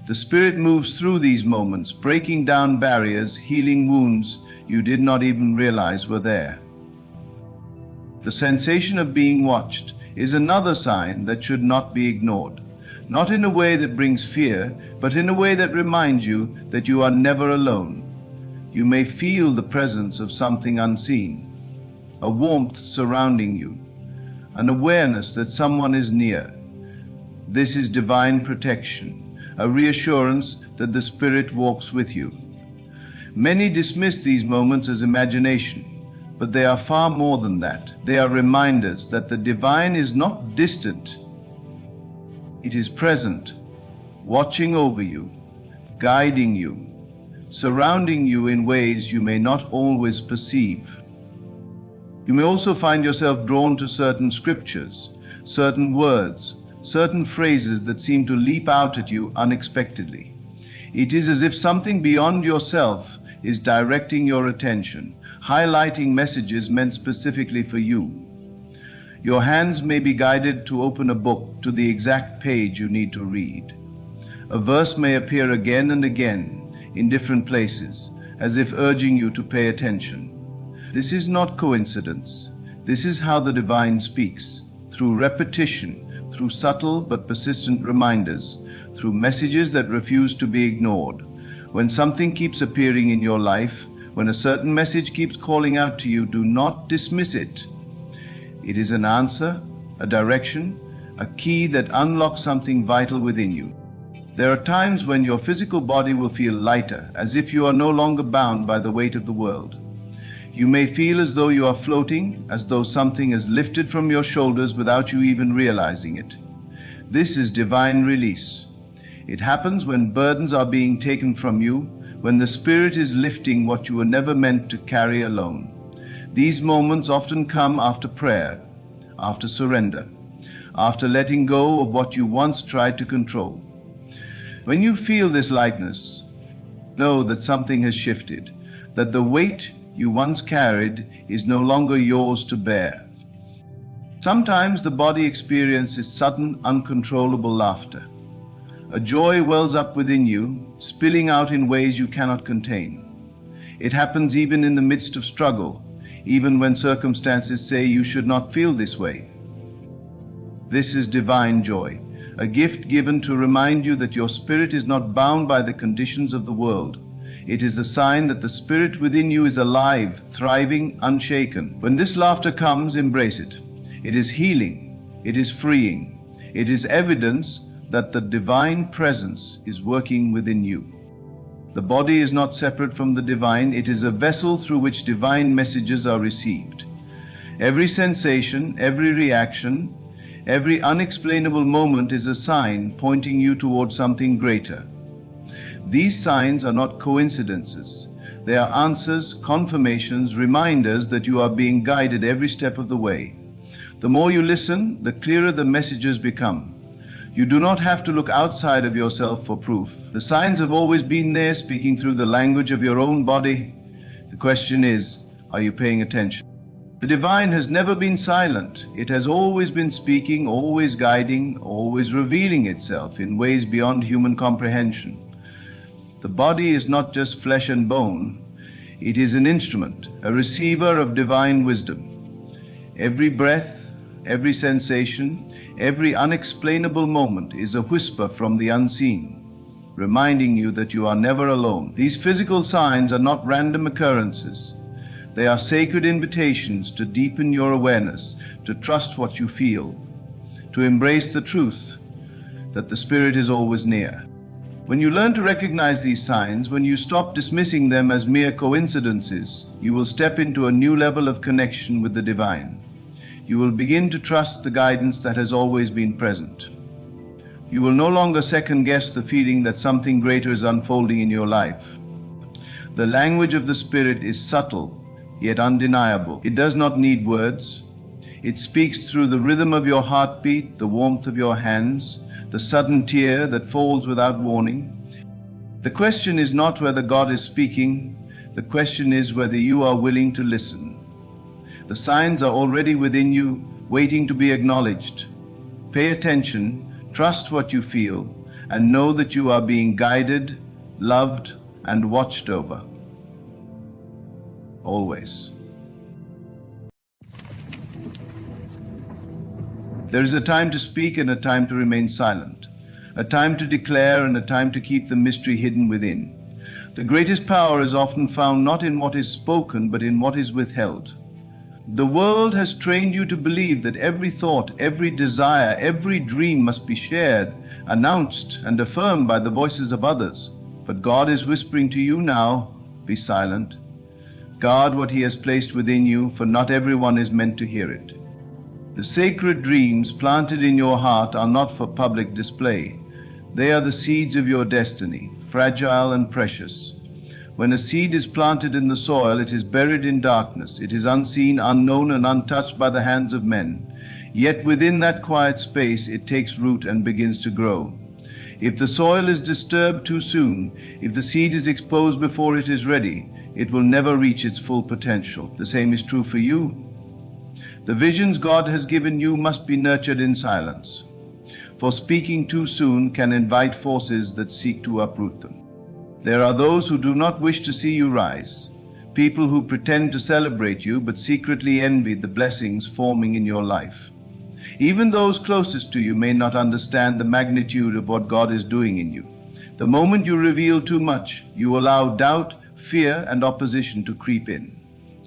The Spirit moves through these moments, breaking down barriers, healing wounds you did not even realize were there. The sensation of being watched is another sign that should not be ignored, not in a way that brings fear, but in a way that reminds you that you are never alone. You may feel the presence of something unseen, a warmth surrounding you, an awareness that someone is near. This is divine protection, a reassurance that the Spirit walks with you. Many dismiss these moments as imagination, but they are far more than that. They are reminders that the divine is not distant. It is present, watching over you, guiding you, surrounding you in ways you may not always perceive. You may also find yourself drawn to certain scriptures, certain words, certain phrases that seem to leap out at you unexpectedly. It is as if something beyond yourself is directing your attention, highlighting messages meant specifically for you. Your hands may be guided to open a book to the exact page you need to read. A verse may appear again and again in different places, as if urging you to pay attention. This is not coincidence. This is how the divine speaks, through repetition, through subtle but persistent reminders, through messages that refuse to be ignored. When something keeps appearing in your life, when a certain message keeps calling out to you, do not dismiss it. It is an answer, a direction, a key that unlocks something vital within you. There are times when your physical body will feel lighter, as if you are no longer bound by the weight of the world. You may feel as though you are floating, as though something is lifted from your shoulders without you even realizing it. This is divine release. It happens when burdens are being taken from you, when the Spirit is lifting what you were never meant to carry alone. These moments often come after prayer, after surrender, after letting go of what you once tried to control. When you feel this lightness, know that something has shifted, that the weight you once carried is no longer yours to bear. Sometimes the body experiences sudden, uncontrollable laughter. A joy wells up within you, spilling out in ways you cannot contain. It happens even in the midst of struggle, even when circumstances say you should not feel this way. This is divine joy, a gift given to remind you that your spirit is not bound by the conditions of the world. It is the sign that the Spirit within you is alive, thriving, unshaken. When this laughter comes, embrace it. It is healing. It is freeing. It is evidence that the divine presence is working within you. The body is not separate from the divine. It is a vessel through which divine messages are received. Every sensation, every reaction, every unexplainable moment is a sign pointing you toward something greater. These signs are not coincidences. They are answers, confirmations, reminders that you are being guided every step of the way. The more you listen, the clearer the messages become. You do not have to look outside of yourself for proof. The signs have always been there, speaking through the language of your own body. The question is, are you paying attention? The divine has never been silent. It has always been speaking, always guiding, always revealing itself in ways beyond human comprehension. The body is not just flesh and bone. It is an instrument, a receiver of divine wisdom. Every breath, every sensation, every unexplainable moment is a whisper from the unseen. reminding you that you are never alone. These physical signs are not random occurrences. They are sacred invitations to deepen your awareness, to trust what you feel, to embrace the truth that the Spirit is always near. When you learn to recognize these signs, when you stop dismissing them as mere coincidences, you will step into a new level of connection with the divine. You will begin to trust the guidance that has always been present. You will no longer second-guess the feeling that something greater is unfolding in your life. The language of the Spirit is subtle, yet undeniable. It does not need words. It speaks through the rhythm of your heartbeat, the warmth of your hands, the sudden tear that falls without warning. The question is not whether God is speaking. The question is whether you are willing to listen. The signs are already within you, waiting to be acknowledged. Pay attention, trust what you feel, and know that you are being guided, loved, and watched over. Always. There is a time to speak and a time to remain silent, a time to declare and a time to keep the mystery hidden within. The greatest power is often found not in what is spoken, but in what is withheld. The world has trained you to believe that every thought, every desire, every dream must be shared, announced, and affirmed by the voices of others. But God is whispering to you now, be silent. Guard what He has placed within you, for not everyone is meant to hear it. The sacred dreams planted in your heart are not for public display. They are the seeds of your destiny, fragile and precious. When a seed is planted in the soil, it is buried in darkness. It is unseen, unknown, and untouched by the hands of men. Yet within that quiet space, it takes root and begins to grow. If the soil is disturbed too soon, if the seed is exposed before it is ready, it will never reach its full potential. The same is true for you. The visions God has given you must be nurtured in silence, for speaking too soon can invite forces that seek to uproot them. There are those who do not wish to see you rise, people who pretend to celebrate you but secretly envy the blessings forming in your life. Even those closest to you may not understand the magnitude of what God is doing in you. The moment you reveal too much, you allow doubt, fear, and opposition to creep in.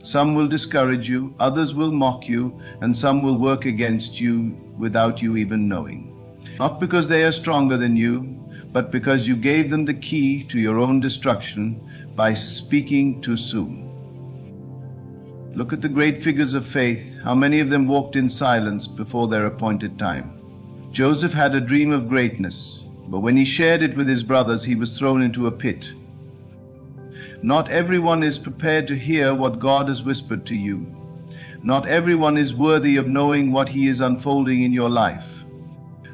Some will discourage you, others will mock you, and some will work against you without you even knowing. Not because they are stronger than you, but because you gave them the key to your own destruction by speaking too soon. Look at the great figures of faith, how many of them walked in silence before their appointed time. Joseph had a dream of greatness, but when he shared it with his brothers, he was thrown into a pit. Not everyone is prepared to hear what God has whispered to you. Not everyone is worthy of knowing what He is unfolding in your life.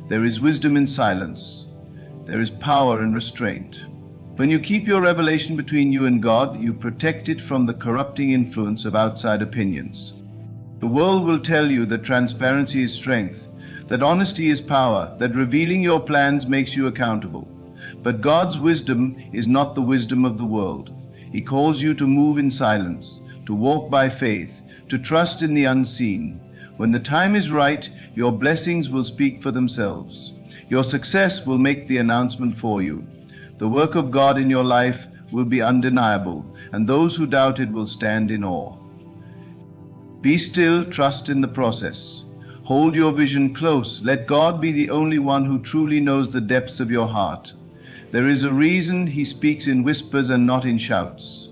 There is wisdom in silence. There is power in restraint. When you keep your revelation between you and God, you protect it from the corrupting influence of outside opinions. The world will tell you that transparency is strength, that honesty is power, that revealing your plans makes you accountable. But God's wisdom is not the wisdom of the world. He calls you to move in silence, to walk by faith, to trust in the unseen. When the time is right, your blessings will speak for themselves. Your success will make the announcement for you. The work of God in your life will be undeniable, and those who doubt it will stand in awe. Be still, trust in the process. Hold your vision close. Let God be the only one who truly knows the depths of your heart. There is a reason He speaks in whispers and not in shouts.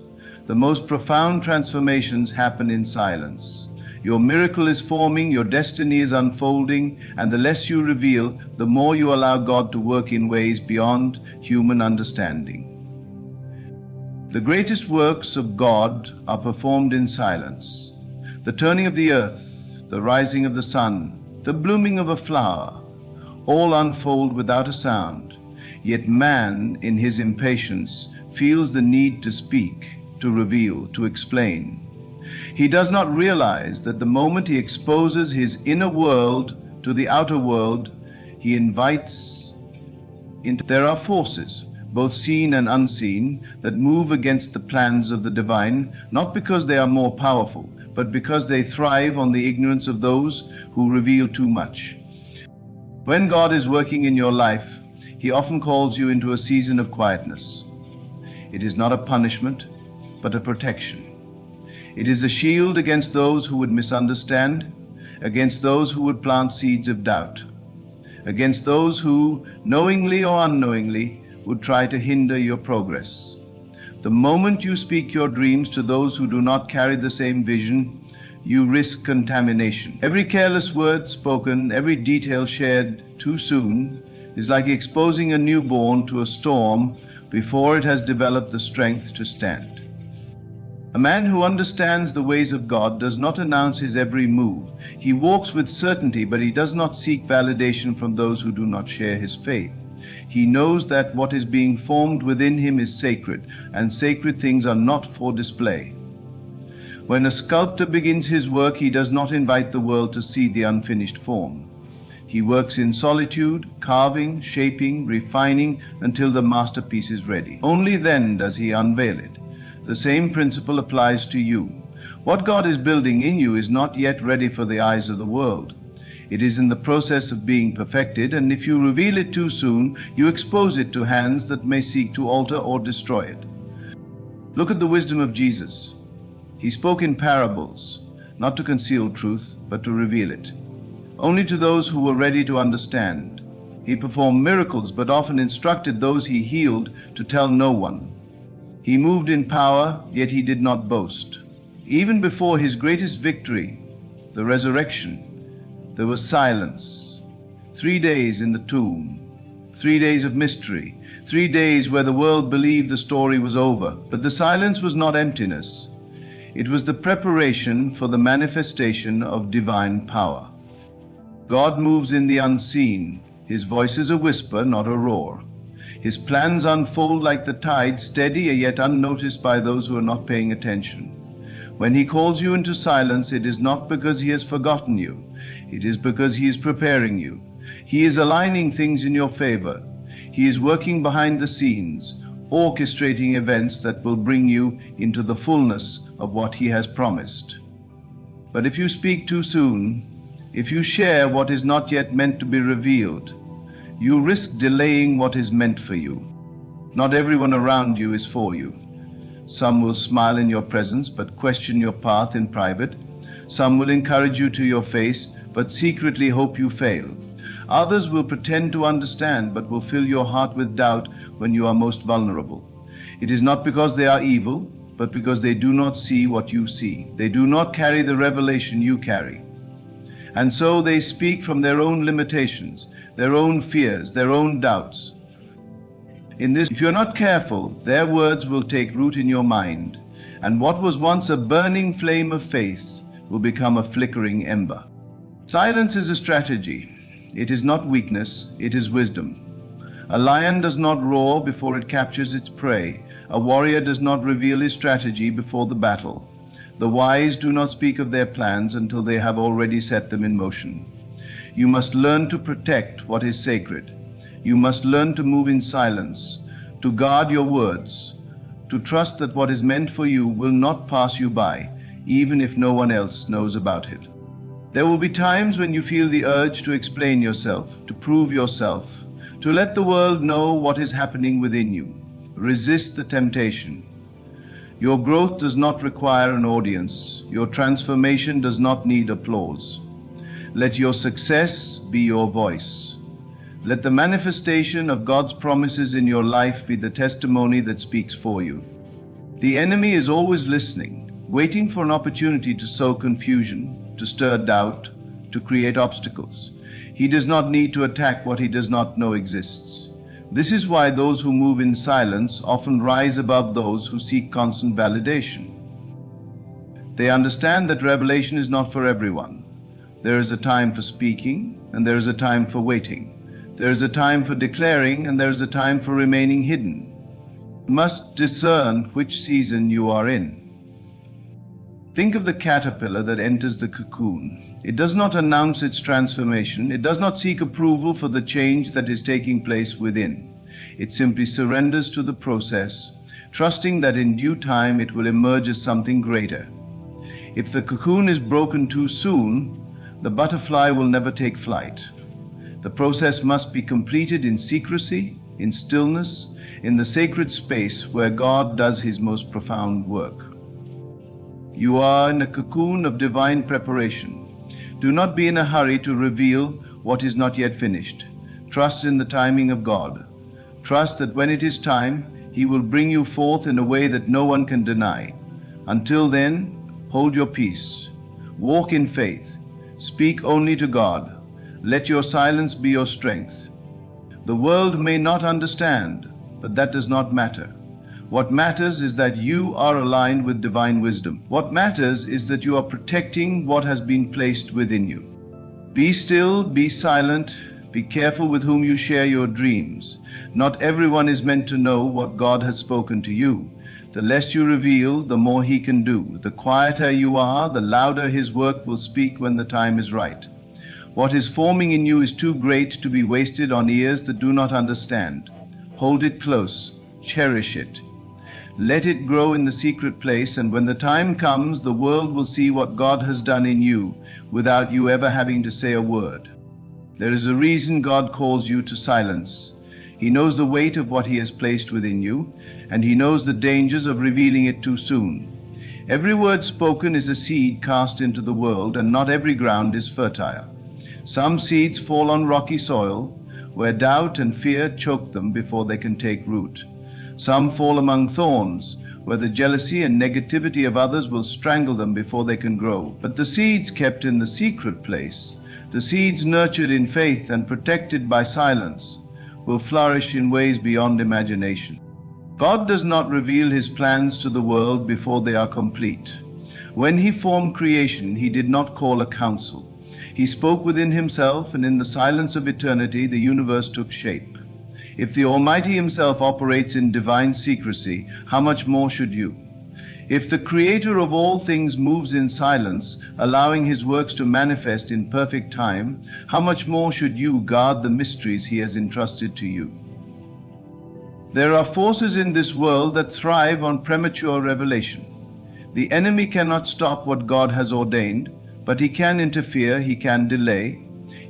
The most profound transformations happen in silence. Your miracle is forming, your destiny is unfolding, and the less you reveal, the more you allow God to work in ways beyond human understanding. The greatest works of God are performed in silence. The turning of the earth, the rising of the sun, the blooming of a flower, all unfold without a sound. Yet man, in his impatience, feels the need to speak, to reveal, to explain. He does not realize that the moment he exposes his inner world to the outer world, he invites into. There are forces, both seen and unseen, that move against the plans of the divine, not because they are more powerful, but because they thrive on the ignorance of those who reveal too much. When God is working in your life, He often calls you into a season of quietness. It is not a punishment, but a protection. It is a shield against those who would misunderstand, against those who would plant seeds of doubt, against those who, knowingly or unknowingly, would try to hinder your progress. The moment you speak your dreams to those who do not carry the same vision, you risk contamination. Every careless word spoken, every detail shared too soon, is like exposing a newborn to a storm before it has developed the strength to stand. A man who understands the ways of God does not announce his every move. He walks with certainty, but he does not seek validation from those who do not share his faith. He knows that what is being formed within him is sacred, and sacred things are not for display. When a sculptor begins his work, he does not invite the world to see the unfinished form. He works in solitude, carving, shaping, refining until the masterpiece is ready. Only then does he unveil it. The same principle applies to you. What God is building in you is not yet ready for the eyes of the world. It is in the process of being perfected, and if you reveal it too soon, you expose it to hands that may seek to alter or destroy it. Look at the wisdom of Jesus. He spoke in parables, not to conceal truth, but to reveal it. Only to those who were ready to understand. He performed miracles, but often instructed those he healed to tell no one. He moved in power, yet he did not boast. Even before his greatest victory, the resurrection, there was silence. 3 days in the tomb, 3 days of mystery, 3 days where the world believed the story was over. But the silence was not emptiness. It was the preparation for the manifestation of divine power. God moves in the unseen. His voice is a whisper, not a roar. His plans unfold like the tide, steady yet unnoticed by those who are not paying attention. When he calls you into silence, it is not because he has forgotten you. It is because he is preparing you. He is aligning things in your favor. He is working behind the scenes, orchestrating events that will bring you into the fullness of what he has promised. But if you speak too soon, if you share what is not yet meant to be revealed, you risk delaying what is meant for you. Not everyone around you is for you. Some will smile in your presence, but question your path in private. Some will encourage you to your face, but secretly hope you fail. Others will pretend to understand, but will fill your heart with doubt when you are most vulnerable. It is not because they are evil, but because they do not see what you see. They do not carry the revelation you carry. And so they speak from their own limitations, their own fears, their own doubts. In this, if you're not careful, their words will take root in your mind, and what was once a burning flame of faith will become a flickering ember. Silence is a strategy. It is not weakness, it is wisdom. A lion does not roar before it captures its prey. A warrior does not reveal his strategy before the battle. The wise do not speak of their plans until they have already set them in motion. You must learn to protect what is sacred. You must learn to move in silence, to guard your words, to trust that what is meant for you will not pass you by, even if no one else knows about it. There will be times when you feel the urge to explain yourself, to prove yourself, to let the world know what is happening within you. Resist the temptation. Your growth does not require an audience. Your transformation does not need applause. Let your success be your voice. Let the manifestation of God's promises in your life be the testimony that speaks for you. The enemy is always listening, waiting for an opportunity to sow confusion, to stir doubt, to create obstacles. He does not need to attack what he does not know exists. This is why those who move in silence often rise above those who seek constant validation. They understand that revelation is not for everyone. There is a time for speaking, and there is a time for waiting. There is a time for declaring, and there is a time for remaining hidden. You must discern which season you are in. Think of the caterpillar that enters the cocoon. It does not announce its transformation. It does not seek approval for the change that is taking place within. It simply surrenders to the process, trusting that in due time it will emerge as something greater. If the cocoon is broken too soon, the butterfly will never take flight. The process must be completed in secrecy, in stillness, in the sacred space where God does his most profound work. You are in a cocoon of divine preparation. Do not be in a hurry to reveal what is not yet finished. Trust in the timing of God. Trust that when it is time, he will bring you forth in a way that no one can deny. Until then, hold your peace. Walk in faith. Speak only to God. Let your silence be your strength. The world may not understand, but that does not matter. What matters is that you are aligned with divine wisdom. What matters is that you are protecting what has been placed within you. Be still, be silent, be careful with whom you share your dreams. Not everyone is meant to know what God has spoken to you. The less you reveal, the more he can do. The quieter you are, the louder his work will speak when the time is right. What is forming in you is too great to be wasted on ears that do not understand. Hold it close, cherish it. Let it grow in the secret place, and when the time comes, the world will see what God has done in you without you ever having to say a word. There is a reason God calls you to silence. He knows the weight of what he has placed within you, and he knows the dangers of revealing it too soon. Every word spoken is a seed cast into the world, and not every ground is fertile. Some seeds fall on rocky soil, where doubt and fear choke them before they can take root. Some fall among thorns, where the jealousy and negativity of others will strangle them before they can grow. But the seeds kept in the secret place, the seeds nurtured in faith and protected by silence, will flourish in ways beyond imagination. God does not reveal his plans to the world before they are complete. When he formed creation, he did not call a council. He spoke within himself, and in the silence of eternity, the universe took shape. If the Almighty himself operates in divine secrecy, how much more should you? If the Creator of all things moves in silence, allowing his works to manifest in perfect time, how much more should you guard the mysteries he has entrusted to you? There are forces in this world that thrive on premature revelation. The enemy cannot stop what God has ordained, but he can interfere, he can delay,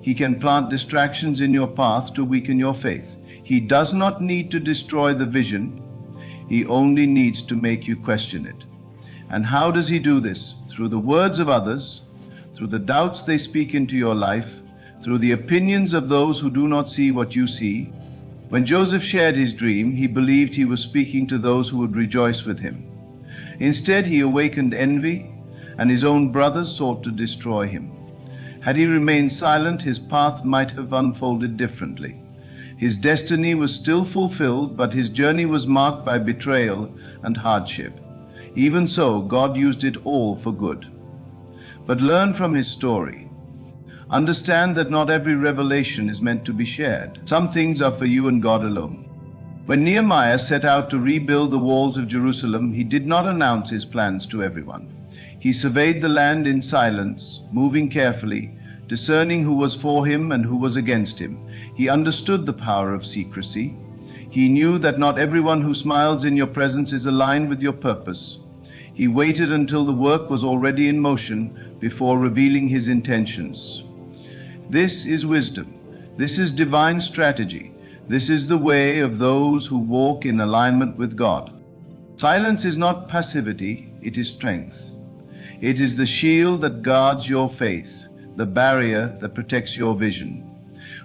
he can plant distractions in your path to weaken your faith. He does not need to destroy the vision, he only needs to make you question it. And how does he do this? Through the words of others, through the doubts they speak into your life, through the opinions of those who do not see what you see. When Joseph shared his dream, he believed he was speaking to those who would rejoice with him. Instead, he awakened envy, and his own brothers sought to destroy him. Had he remained silent, his path might have unfolded differently. His destiny was still fulfilled, but his journey was marked by betrayal and hardship. Even so, God used it all for good. But learn from his story. Understand that not every revelation is meant to be shared. Some things are for you and God alone. When Nehemiah set out to rebuild the walls of Jerusalem, he did not announce his plans to everyone. He surveyed the land in silence, moving carefully, discerning who was for him and who was against him. He understood the power of secrecy. He knew that not everyone who smiles in your presence is aligned with your purpose. He waited until the work was already in motion before revealing his intentions. This is wisdom. This is divine strategy. This is the way of those who walk in alignment with God. Silence is not passivity, it is strength. It is the shield that guards your faith, the barrier that protects your vision.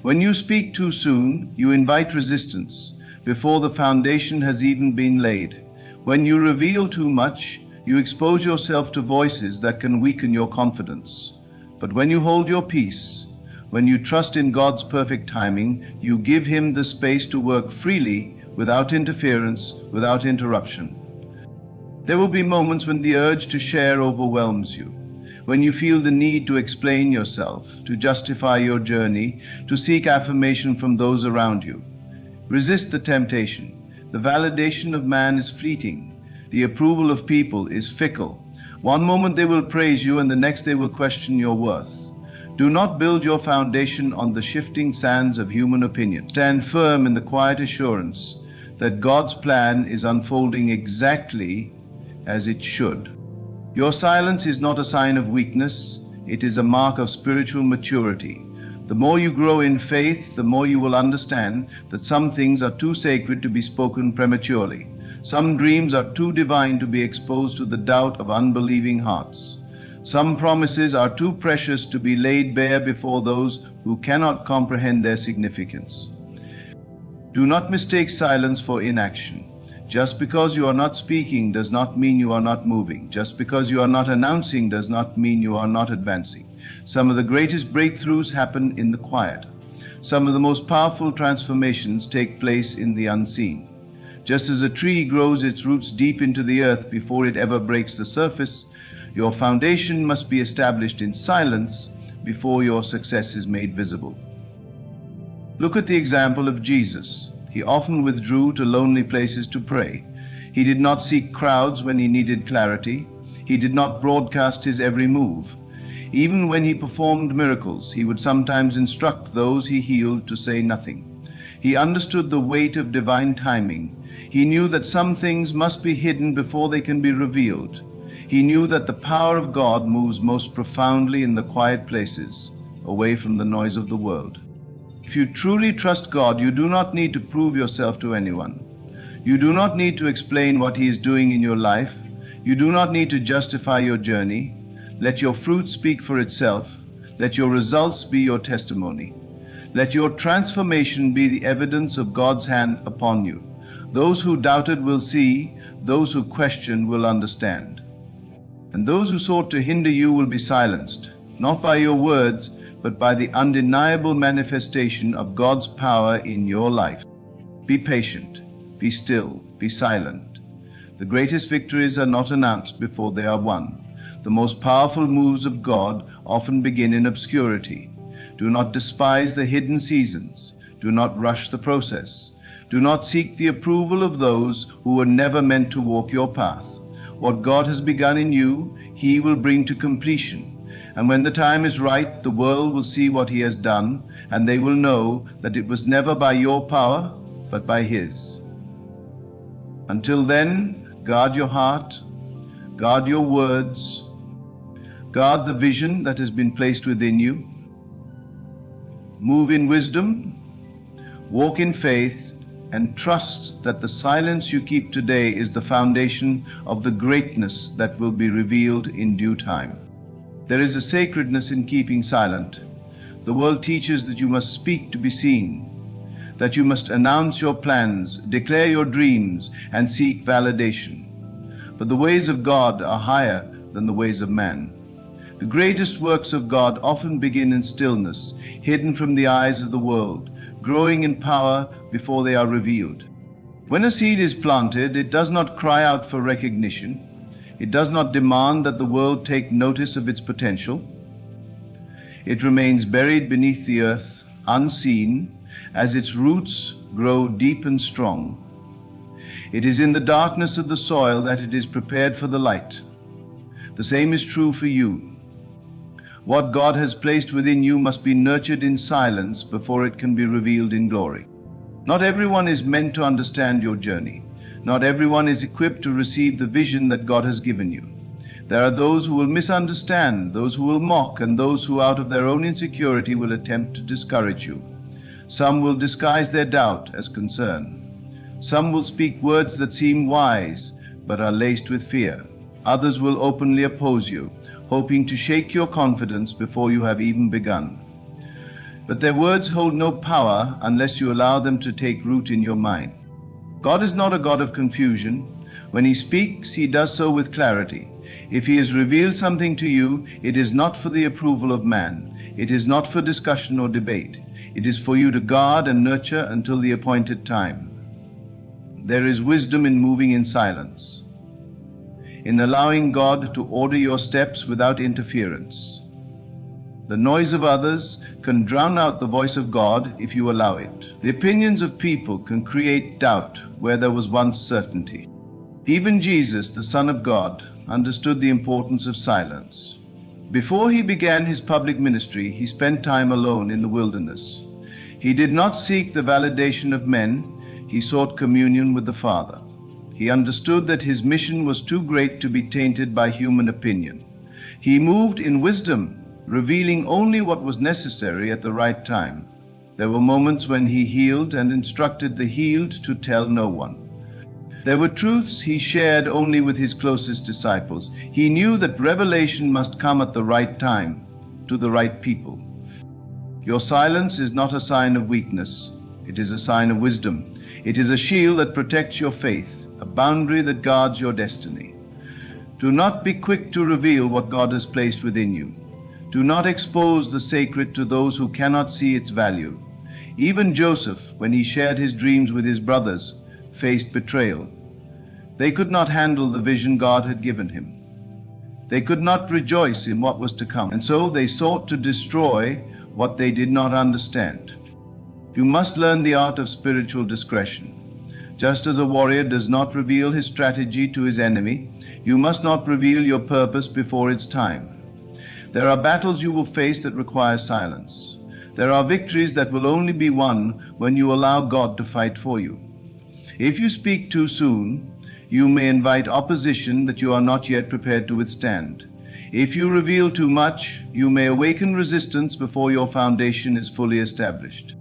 When you speak too soon, you invite resistance before the foundation has even been laid. When you reveal too much, you expose yourself to voices that can weaken your confidence. But when you hold your peace, when you trust in God's perfect timing, you give him the space to work freely, without interference, without interruption. There will be moments when the urge to share overwhelms you, when you feel the need to explain yourself, to justify your journey, to seek affirmation from those around you. Resist the temptation. The validation of man is fleeting. The approval of people is fickle. One moment they will praise you, and the next they will question your worth. Do not build your foundation on the shifting sands of human opinion. Stand firm in the quiet assurance that God's plan is unfolding exactly as it should. Your silence is not a sign of weakness, it is a mark of spiritual maturity. The more you grow in faith, the more you will understand that some things are too sacred to be spoken prematurely. Some dreams are too divine to be exposed to the doubt of unbelieving hearts. Some promises are too precious to be laid bare before those who cannot comprehend their significance. Do not mistake silence for inaction. Just because you are not speaking does not mean you are not moving. Just because you are not announcing does not mean you are not advancing. Some of the greatest breakthroughs happen in the quiet. Some of the most powerful transformations take place in the unseen. Just as a tree grows its roots deep into the earth before it ever breaks the surface, your foundation must be established in silence before your success is made visible. Look at the example of Jesus. He often withdrew to lonely places to pray. He did not seek crowds when he needed clarity. He did not broadcast his every move. Even when he performed miracles, he would sometimes instruct those he healed to say nothing. He understood the weight of divine timing. He knew that some things must be hidden before they can be revealed. He knew that the power of God moves most profoundly in the quiet places, away from the noise of the world. If you truly trust God, you do not need to prove yourself to anyone. You do not need to explain what He is doing in your life. You do not need to justify your journey. Let your fruit speak for itself. Let your results be your testimony. Let your transformation be the evidence of God's hand upon you. Those who doubted will see, those who questioned will understand. And those who sought to hinder you will be silenced, not by your words, but by the undeniable manifestation of God's power in your life. Be patient, be still, be silent. The greatest victories are not announced before they are won. The most powerful moves of God often begin in obscurity. Do not despise the hidden seasons. Do not rush the process. Do not seek the approval of those who were never meant to walk your path. What God has begun in you, He will bring to completion. And when the time is right, the world will see what He has done, and they will know that it was never by your power, but by His. Until then, guard your heart, guard your words, guard the vision that has been placed within you. Move in wisdom, walk in faith, and trust that the silence you keep today is the foundation of the greatness that will be revealed in due time. There is a sacredness in keeping silent. The world teaches that you must speak to be seen, that you must announce your plans, declare your dreams, and seek validation. But the ways of God are higher than the ways of man. The greatest works of God often begin in stillness, hidden from the eyes of the world, growing in power before they are revealed. When a seed is planted, it does not cry out for recognition. It does not demand that the world take notice of its potential. It remains buried beneath the earth, unseen, as its roots grow deep and strong. It is in the darkness of the soil that it is prepared for the light. The same is true for you. What God has placed within you must be nurtured in silence before it can be revealed in glory. Not everyone is meant to understand your journey. Not everyone is equipped to receive the vision that God has given you. There are those who will misunderstand, those who will mock, and those who out of their own insecurity will attempt to discourage you. Some will disguise their doubt as concern. Some will speak words that seem wise, but are laced with fear. Others will openly oppose you, hoping to shake your confidence before you have even begun. But their words hold no power unless you allow them to take root in your mind. God is not a God of confusion. When He speaks, He does so with clarity. If He has revealed something to you, it is not for the approval of man. It is not for discussion or debate. It is for you to guard and nurture until the appointed time. There is wisdom in moving in silence, in allowing God to order your steps without interference. The noise of others can drown out the voice of God if you allow it. The opinions of people can create doubt where there was once certainty. Even Jesus, the Son of God, understood the importance of silence. Before He began His public ministry, He spent time alone in the wilderness. He did not seek the validation of men. He sought communion with the Father. He understood that His mission was too great to be tainted by human opinion. He moved in wisdom revealing only what was necessary at the right time. There were moments when he healed and instructed the healed to tell no one. There were truths he shared only with his closest disciples. He knew that revelation must come at the right time, to the right people. Your silence is not a sign of weakness. It is a sign of wisdom. It is a shield that protects your faith, a boundary that guards your destiny. Do not be quick to reveal what God has placed within you. Do not expose the sacred to those who cannot see its value. Even Joseph, when he shared his dreams with his brothers, faced betrayal. They could not handle the vision God had given him. They could not rejoice in what was to come, and so they sought to destroy what they did not understand. You must learn the art of spiritual discretion. Just as a warrior does not reveal his strategy to his enemy, you must not reveal your purpose before its time. There are battles you will face that require silence. There are victories that will only be won when you allow God to fight for you. If you speak too soon, you may invite opposition that you are not yet prepared to withstand. If you reveal too much, you may awaken resistance before your foundation is fully established.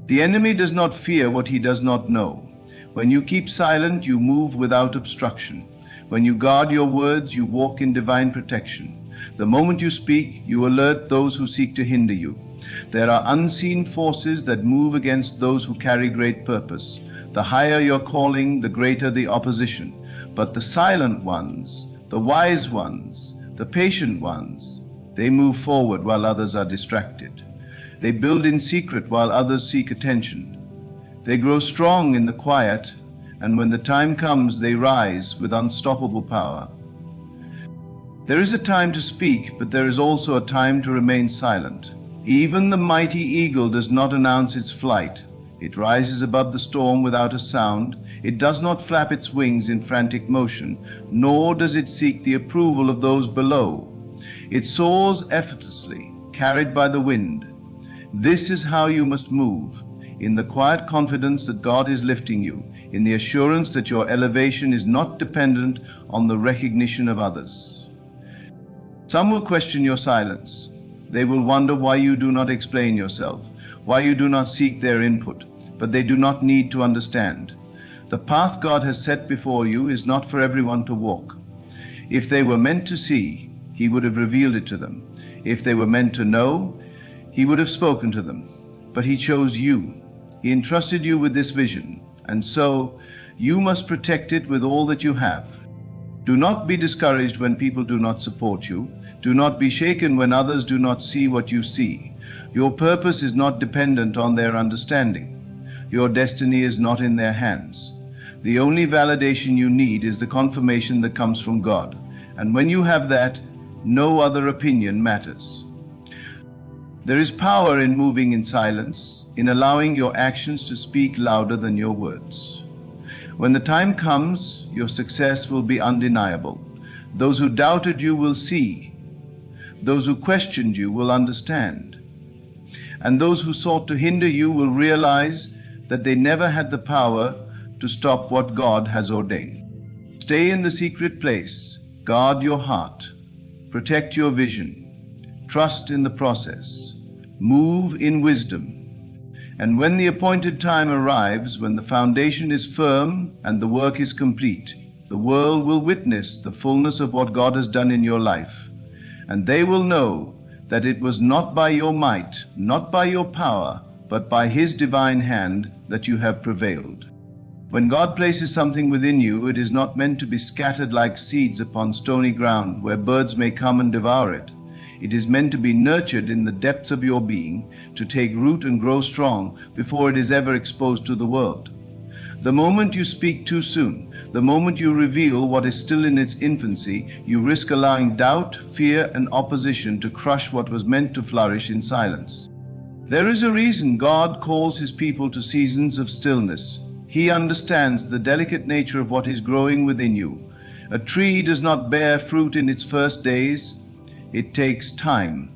The enemy does not fear what he does not know. When you keep silent, you move without obstruction. When you guard your words, you walk in divine protection. The moment you speak, you alert those who seek to hinder you. There are unseen forces that move against those who carry great purpose. The higher your calling, the greater the opposition. But the silent ones, the wise ones, the patient ones, they move forward while others are distracted. They build in secret while others seek attention. They grow strong in the quiet, and when the time comes, they rise with unstoppable power. There is a time to speak, but there is also a time to remain silent. Even the mighty eagle does not announce its flight. It rises above the storm without a sound. It does not flap its wings in frantic motion, nor does it seek the approval of those below. It soars effortlessly, carried by the wind. This is how you must move, in the quiet confidence that God is lifting you, in the assurance that your elevation is not dependent on the recognition of others. Some will question your silence. They will wonder why you do not explain yourself, why you do not seek their input, but they do not need to understand. The path God has set before you is not for everyone to walk. If they were meant to see, He would have revealed it to them. If they were meant to know, He would have spoken to them. But He chose you. He entrusted you with this vision, and so you must protect it with all that you have. Do not be discouraged when people do not support you. Do not be shaken when others do not see what you see. Your purpose is not dependent on their understanding. Your destiny is not in their hands. The only validation you need is the confirmation that comes from God. And when you have that, no other opinion matters. There is power in moving in silence, in allowing your actions to speak louder than your words. When the time comes, your success will be undeniable. Those who doubted you will see. Those who questioned you will understand. And those who sought to hinder you will realize that they never had the power to stop what God has ordained. Stay in the secret place. Guard your heart. Protect your vision. Trust in the process. Move in wisdom. And when the appointed time arrives, when the foundation is firm and the work is complete, the world will witness the fullness of what God has done in your life. And they will know that it was not by your might, not by your power, but by His divine hand that you have prevailed. When God places something within you, it is not meant to be scattered like seeds upon stony ground where birds may come and devour it. It is meant to be nurtured in the depths of your being, to take root and grow strong before it is ever exposed to the world. The moment you speak too soon, the moment you reveal what is still in its infancy, you risk allowing doubt, fear, and opposition to crush what was meant to flourish in silence. There is a reason God calls His people to seasons of stillness. He understands the delicate nature of what is growing within you. A tree does not bear fruit in its first days. It takes time.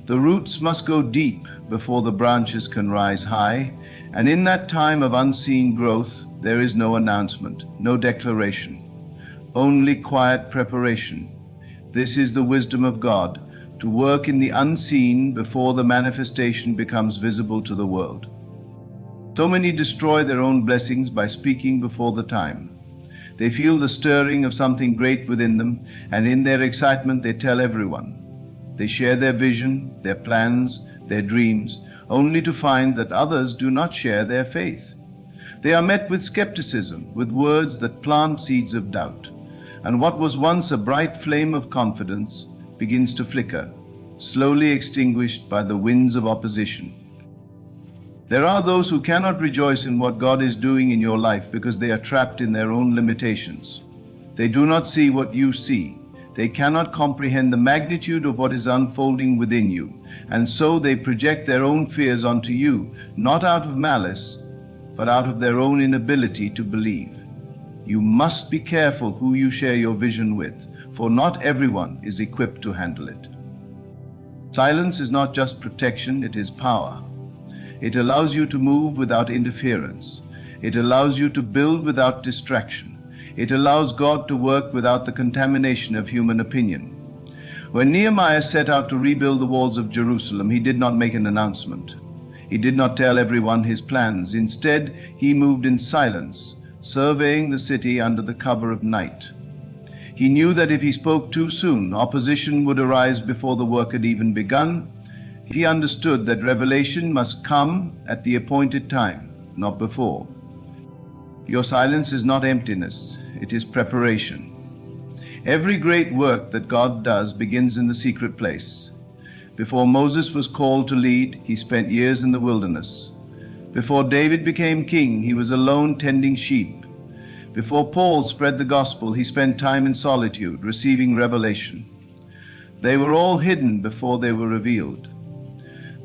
The roots must go deep before the branches can rise high, and in that time of unseen growth, there is no announcement, no declaration, only quiet preparation. This is the wisdom of God, to work in the unseen before the manifestation becomes visible to the world. So many destroy their own blessings by speaking before the time. They feel the stirring of something great within them, and in their excitement they tell everyone. They share their vision, their plans, their dreams, only to find that others do not share their faith. They are met with skepticism, with words that plant seeds of doubt, and what was once a bright flame of confidence begins to flicker, slowly extinguished by the winds of opposition. There are those who cannot rejoice in what God is doing in your life because they are trapped in their own limitations. They do not see what you see. They cannot comprehend the magnitude of what is unfolding within you, and so they project their own fears onto you, not out of malice, but out of their own inability to believe. You must be careful who you share your vision with, for not everyone is equipped to handle it. Silence is not just protection, it is power. It allows you to move without interference. It allows you to build without distraction. It allows God to work without the contamination of human opinion. When Nehemiah set out to rebuild the walls of Jerusalem, he did not make an announcement. He did not tell everyone his plans. Instead, he moved in silence, surveying the city under the cover of night. He knew that if he spoke too soon, opposition would arise before the work had even begun. He understood that revelation must come at the appointed time, not before. Your silence is not emptiness, it is preparation. Every great work that God does begins in the secret place. Before Moses was called to lead, he spent years in the wilderness. Before David became king, he was alone tending sheep. Before Paul spread the gospel, he spent time in solitude, receiving revelation. They were all hidden before they were revealed.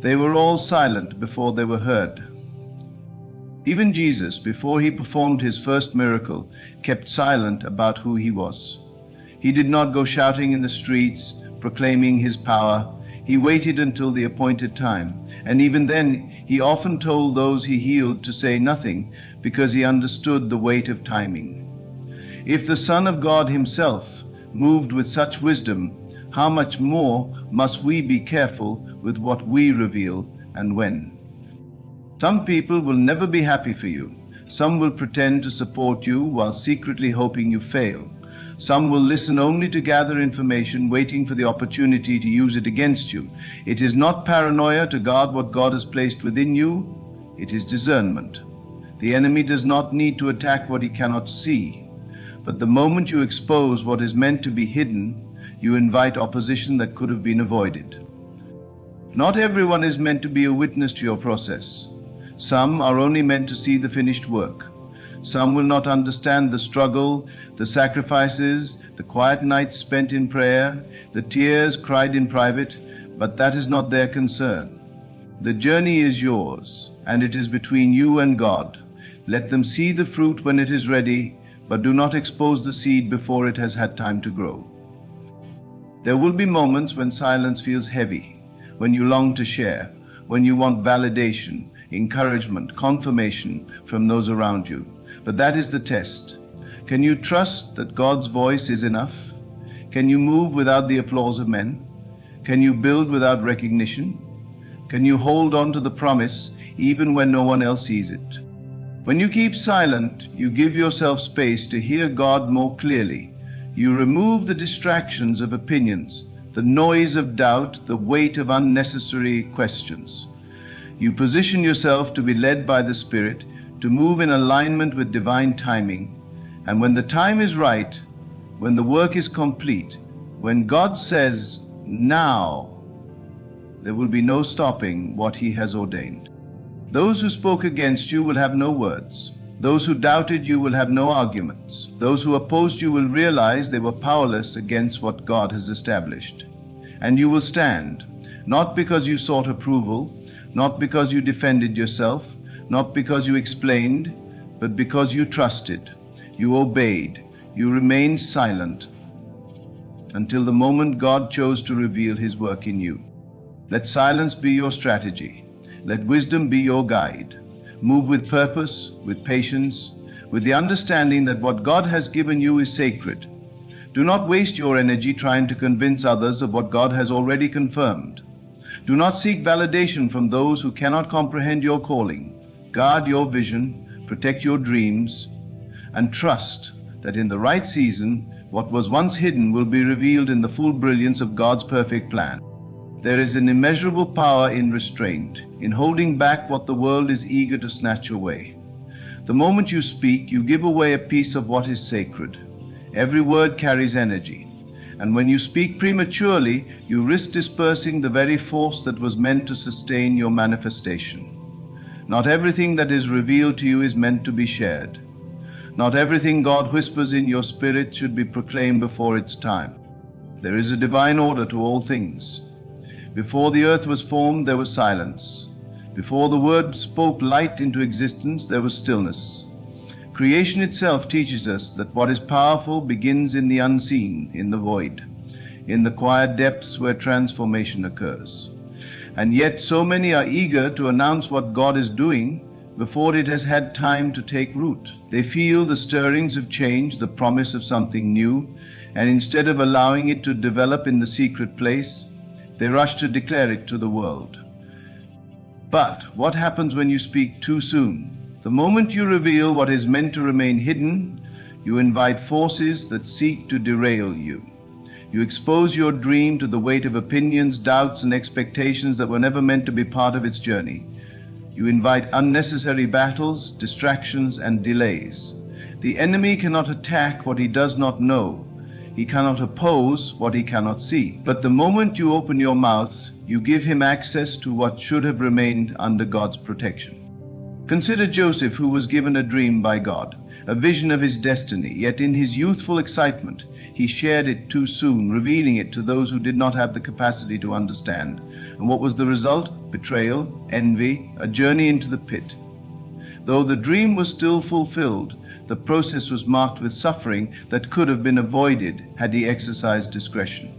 They were all silent before they were heard. Even Jesus, before he performed his first miracle, kept silent about who he was. He did not go shouting in the streets, proclaiming his power. He waited until the appointed time, and even then he often told those he healed to say nothing because he understood the weight of timing. If the Son of God himself moved with such wisdom, how much more must we be careful with what we reveal and when? Some people will never be happy for you. Some will pretend to support you while secretly hoping you fail. Some will listen only to gather information, waiting for the opportunity to use it against you. It is not paranoia to guard what God has placed within you. It is discernment. The enemy does not need to attack what he cannot see. But the moment you expose what is meant to be hidden, you invite opposition that could have been avoided. Not everyone is meant to be a witness to your process. Some are only meant to see the finished work. Some will not understand the struggle, the sacrifices, the quiet nights spent in prayer, the tears cried in private, but that is not their concern. The journey is yours, and it is between you and God. Let them see the fruit when it is ready, but do not expose the seed before it has had time to grow. There will be moments when silence feels heavy, when you long to share, when you want validation, encouragement, confirmation from those around you. But that is the test. Can you trust that God's voice is enough? Can you move without the applause of men? Can you build without recognition? Can you hold on to the promise even when no one else sees it? When you keep silent, you give yourself space to hear God more clearly. You remove the distractions of opinions, the noise of doubt, the weight of unnecessary questions. You position yourself to be led by the Spirit, to move in alignment with divine timing. And when the time is right, when the work is complete, when God says, now, there will be no stopping what he has ordained. Those who spoke against you will have no words. Those who doubted you will have no arguments. Those who opposed you will realize they were powerless against what God has established. And you will stand, not because you sought approval, not because you defended yourself, not because you explained, but because you trusted, you obeyed, you remained silent until the moment God chose to reveal his work in you. Let silence be your strategy. Let wisdom be your guide. Move with purpose, with patience, with the understanding that what God has given you is sacred. Do not waste your energy trying to convince others of what God has already confirmed. Do not seek validation from those who cannot comprehend your calling. Guard your vision, protect your dreams, and trust that in the right season, what was once hidden will be revealed in the full brilliance of God's perfect plan. There is an immeasurable power in restraint, in holding back what the world is eager to snatch away. The moment you speak, you give away a piece of what is sacred. Every word carries energy, and when you speak prematurely, you risk dispersing the very force that was meant to sustain your manifestation. Not everything that is revealed to you is meant to be shared. Not everything God whispers in your spirit should be proclaimed before its time. There is a divine order to all things. Before the earth was formed, there was silence. Before the Word spoke light into existence, there was stillness. Creation itself teaches us that what is powerful begins in the unseen, in the void, in the quiet depths where transformation occurs. And yet so many are eager to announce what God is doing before it has had time to take root. They feel the stirrings of change, the promise of something new, and instead of allowing it to develop in the secret place, they rush to declare it to the world. But what happens when you speak too soon? The moment you reveal what is meant to remain hidden, you invite forces that seek to derail you. You expose your dream to the weight of opinions, doubts, and expectations that were never meant to be part of its journey. You invite unnecessary battles, distractions, and delays. The enemy cannot attack what he does not know. He cannot oppose what he cannot see. But the moment you open your mouth, you give him access to what should have remained under God's protection. Consider Joseph, who was given a dream by God, a vision of his destiny, yet in his youthful excitement, he shared it too soon, revealing it to those who did not have the capacity to understand. And what was the result? Betrayal, envy, a journey into the pit. Though the dream was still fulfilled, the process was marked with suffering that could have been avoided had he exercised discretion.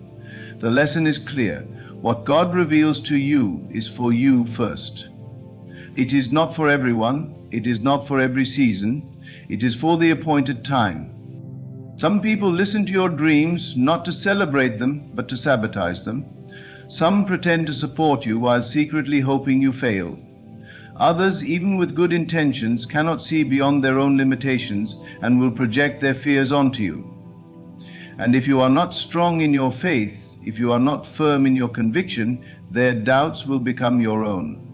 The lesson is clear. What God reveals to you is for you first. It is not for everyone. It is not for every season. It is for the appointed time. Some people listen to your dreams not to celebrate them, but to sabotage them. Some pretend to support you while secretly hoping you fail. Others, even with good intentions, cannot see beyond their own limitations and will project their fears onto you. And if you are not strong in your faith, if you are not firm in your conviction, their doubts will become your own.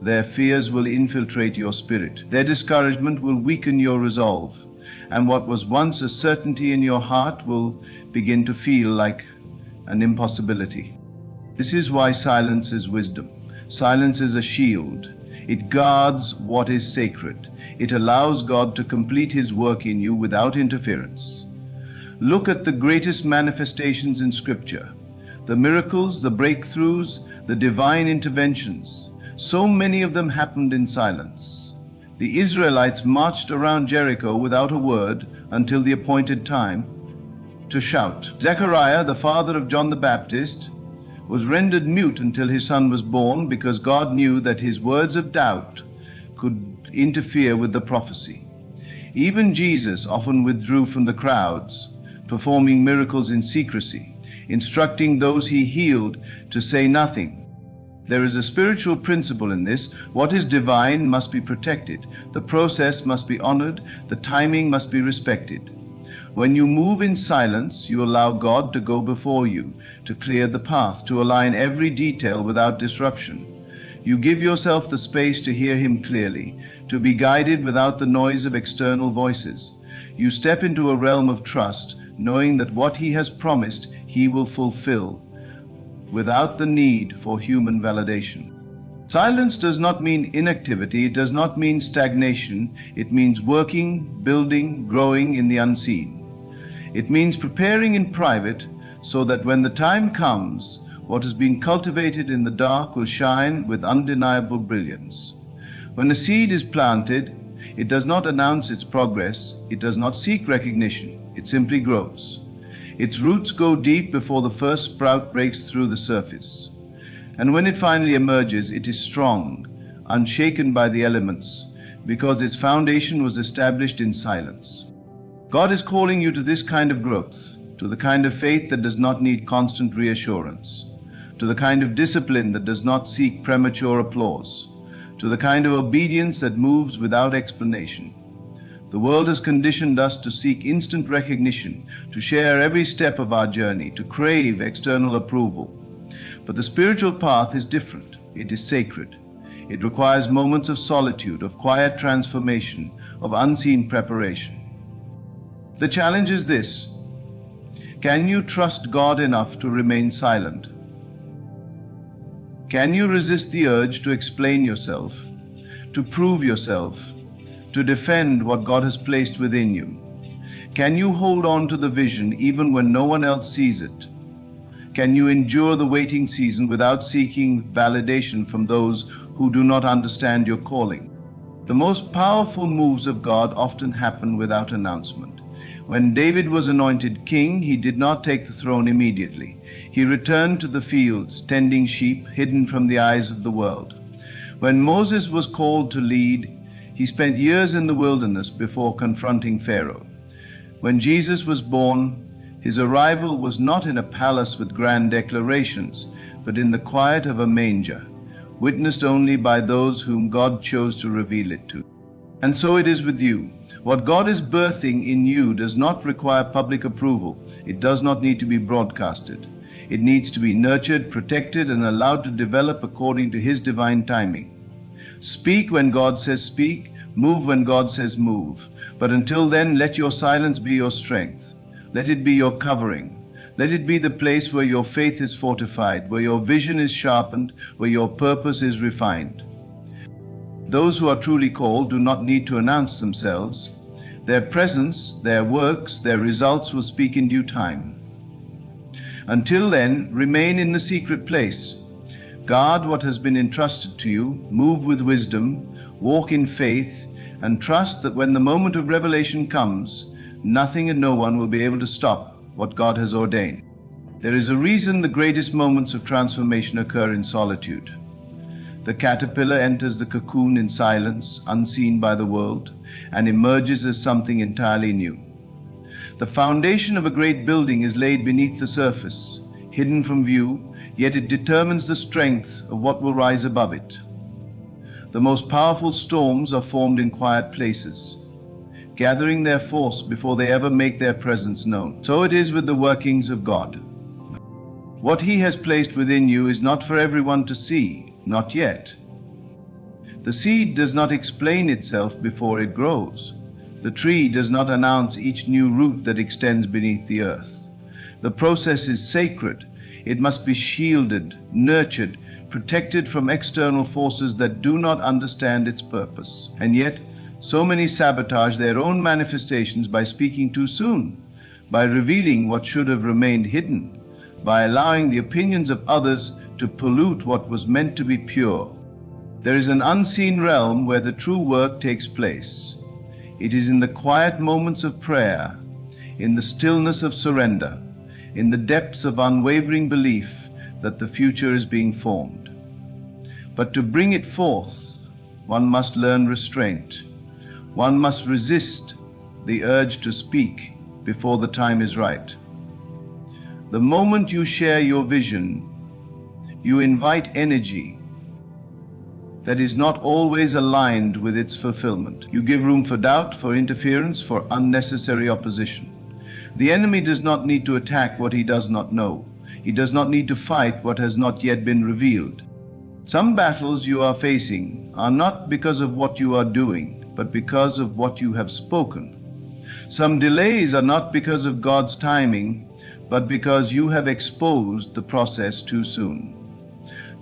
Their fears will infiltrate your spirit. Their discouragement will weaken your resolve. And what was once a certainty in your heart will begin to feel like an impossibility. This is why silence is wisdom. Silence is a shield. It guards what is sacred. It allows God to complete His work in you without interference. Look at the greatest manifestations in Scripture. The miracles, the breakthroughs, the divine interventions. So many of them happened in silence. The Israelites marched around Jericho without a word until the appointed time to shout. Zechariah, the father of John the Baptist, was rendered mute until his son was born because God knew that his words of doubt could interfere with the prophecy. Even Jesus often withdrew from the crowds, performing miracles in secrecy, instructing those he healed to say nothing. There is a spiritual principle in this. What is divine must be protected. The process must be honored. The timing must be respected. When you move in silence, you allow God to go before you, to clear the path, to align every detail without disruption. You give yourself the space to hear Him clearly, to be guided without the noise of external voices. You step into a realm of trust, knowing that what He has promised, He will fulfill, without the need for human validation. Silence does not mean inactivity. It does not mean stagnation. It means working, building, growing in the unseen. It means preparing in private so that when the time comes, what has been cultivated in the dark will shine with undeniable brilliance. When a seed is planted, it does not announce its progress. It does not seek recognition. It simply grows. Its roots go deep before the first sprout breaks through the surface. And when it finally emerges, it is strong, unshaken by the elements, because its foundation was established in silence. God is calling you to this kind of growth. to the kind of faith that does not need constant reassurance, to the kind of discipline that does not seek premature applause, to the kind of obedience that moves without explanation. The world has conditioned us to seek instant recognition, to share every step of our journey, to crave external approval. But the spiritual path is different. It is sacred. It requires moments of solitude, of quiet transformation, of unseen preparation. The challenge is this: can you trust God enough to remain silent? Can you resist the urge to explain yourself, to prove yourself, to defend what God has placed within you? Can you hold on to the vision even when no one else sees it? Can you endure the waiting season without seeking validation from those who do not understand your calling? The most powerful moves of God often happen without announcement. When David was anointed king, he did not take the throne immediately. He returned to the fields, tending sheep hidden from the eyes of the world. When Moses was called to lead, he spent years in the wilderness before confronting Pharaoh. When Jesus was born, his arrival was not in a palace with grand declarations, but in the quiet of a manger, witnessed only by those whom God chose to reveal it to. And so it is with you. What God is birthing in you does not require public approval. It does not need to be broadcasted. It needs to be nurtured, protected, and allowed to develop according to His divine timing. Speak when God says speak, move when God says move. But until then, let your silence be your strength. Let it be your covering. Let it be the place where your faith is fortified, where your vision is sharpened, where your purpose is refined. Those who are truly called do not need to announce themselves. Their presence, their works, their results will speak in due time. Until then, remain in the secret place. Guard what has been entrusted to you, move with wisdom, walk in faith, and trust that when the moment of revelation comes, nothing and no one will be able to stop what God has ordained. There is a reason the greatest moments of transformation occur in solitude. The caterpillar enters the cocoon in silence, unseen by the world, and emerges as something entirely new. The foundation of a great building is laid beneath the surface, hidden from view, yet it determines the strength of what will rise above it. The most powerful storms are formed in quiet places, gathering their force before they ever make their presence known. So it is with the workings of God. What He has placed within you is not for everyone to see, not yet. The seed does not explain itself before it grows. The tree does not announce each new root that extends beneath the earth. The process is sacred. It must be shielded, nurtured, protected from external forces that do not understand its purpose. And yet, so many sabotage their own manifestations by speaking too soon, by revealing what should have remained hidden, by allowing the opinions of others to pollute what was meant to be pure. There is an unseen realm where the true work takes place. It is in the quiet moments of prayer, in the stillness of surrender, in the depths of unwavering belief that the future is being formed. But to bring it forth, one must learn restraint. One must resist the urge to speak before the time is right. The moment you share your vision, you invite energy that is not always aligned with its fulfillment. You give room for doubt, for interference, for unnecessary opposition. The enemy does not need to attack what he does not know. He does not need to fight what has not yet been revealed. Some battles you are facing are not because of what you are doing, but because of what you have spoken. Some delays are not because of God's timing, but because you have exposed the process too soon.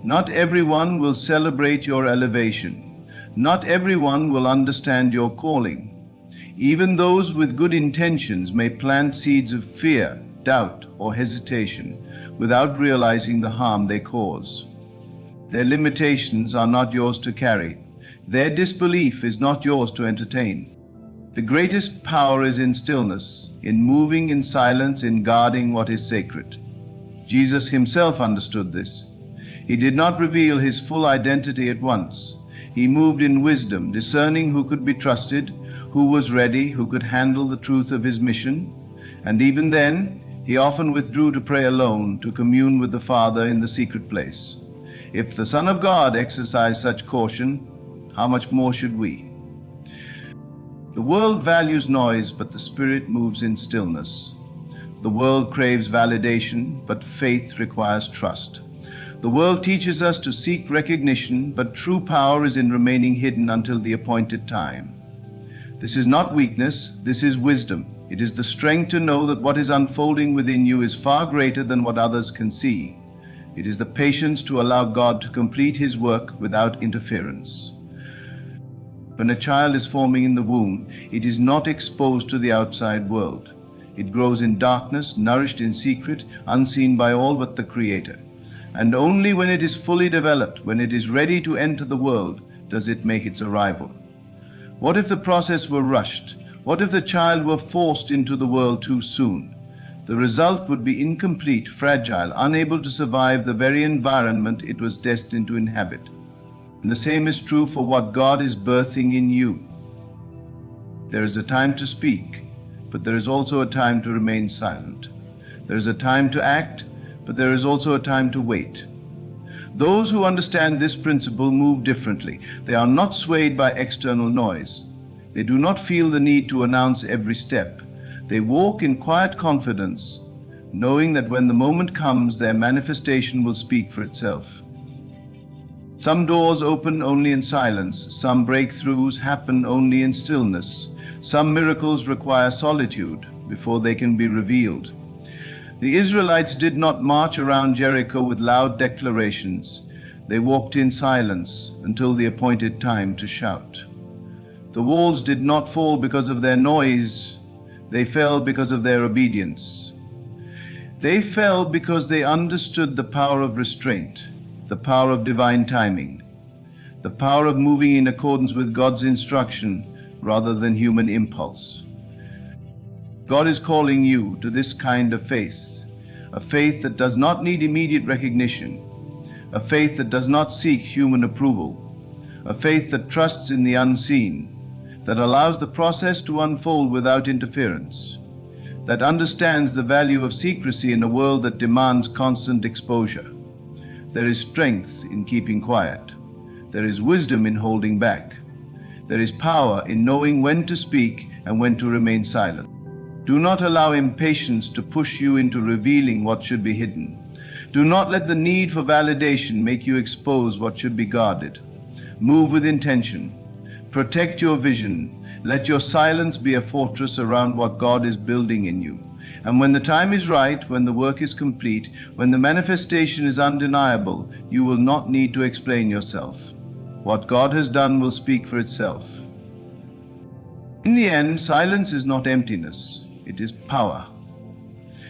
Not everyone will celebrate your elevation. Not everyone will understand your calling. Even those with good intentions may plant seeds of fear, doubt, or hesitation without realizing the harm they cause. Their limitations are not yours to carry. Their disbelief is not yours to entertain. The greatest power is in stillness, in moving in silence, in guarding what is sacred. Jesus Himself understood this. He did not reveal His full identity at once. He moved in wisdom, discerning who could be trusted, who was ready, who could handle the truth of His mission. And even then, He often withdrew to pray alone, to commune with the Father in the secret place. If the Son of God exercised such caution, how much more should we? The world values noise, but the Spirit moves in stillness. The world craves validation, but faith requires trust. The world teaches us to seek recognition, but true power is in remaining hidden until the appointed time. This is not weakness, this is wisdom. It is the strength to know that what is unfolding within you is far greater than what others can see. It is the patience to allow God to complete His work without interference. When a child is forming in the womb, it is not exposed to the outside world. It grows in darkness, nourished in secret, unseen by all but the Creator. And only when it is fully developed, when it is ready to enter the world, does it make its arrival. What if the process were rushed? What if the child were forced into the world too soon? The result would be incomplete, fragile, unable to survive the very environment it was destined to inhabit. And the same is true for what God is birthing in you. There is a time to speak, but there is also a time to remain silent. There is a time to act, but there is also a time to wait. Those who understand this principle move differently. They are not swayed by external noise. They do not feel the need to announce every step. They walk in quiet confidence, knowing that when the moment comes, their manifestation will speak for itself. Some doors open only in silence. Some breakthroughs happen only in stillness. Some miracles require solitude before they can be revealed. The Israelites did not march around Jericho with loud declarations. They walked in silence until the appointed time to shout. The walls did not fall because of their noise. They fell because of their obedience. They fell because they understood the power of restraint, the power of divine timing, the power of moving in accordance with God's instruction rather than human impulse. God is calling you to this kind of faith, a faith that does not need immediate recognition, a faith that does not seek human approval, a faith that trusts in the unseen, that allows the process to unfold without interference, that understands the value of secrecy in a world that demands constant exposure. There is strength in keeping quiet. There is wisdom in holding back. There is power in knowing when to speak and when to remain silent. Do not allow impatience to push you into revealing what should be hidden. Do not let the need for validation make you expose what should be guarded. Move with intention. Protect your vision. Let your silence be a fortress around what God is building in you. And when the time is right, when the work is complete, when the manifestation is undeniable, you will not need to explain yourself. What God has done will speak for itself. In the end, silence is not emptiness, it is power.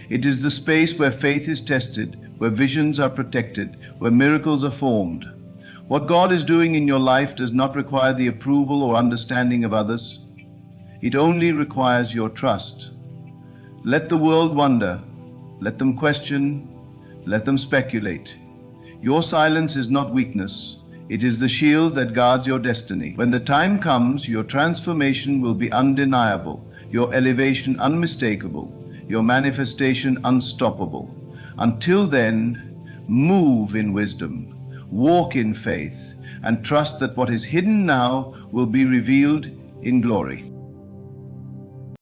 It is the space where faith is tested, where visions are protected, where miracles are formed. What God is doing in your life does not require the approval or understanding of others. It only requires your trust. Let the world wonder, let them question, let them speculate. Your silence is not weakness. It is the shield that guards your destiny. When the time comes, your transformation will be undeniable, your elevation unmistakable, your manifestation unstoppable. Until then, move in wisdom, walk in faith, and trust that what is hidden now will be revealed in glory.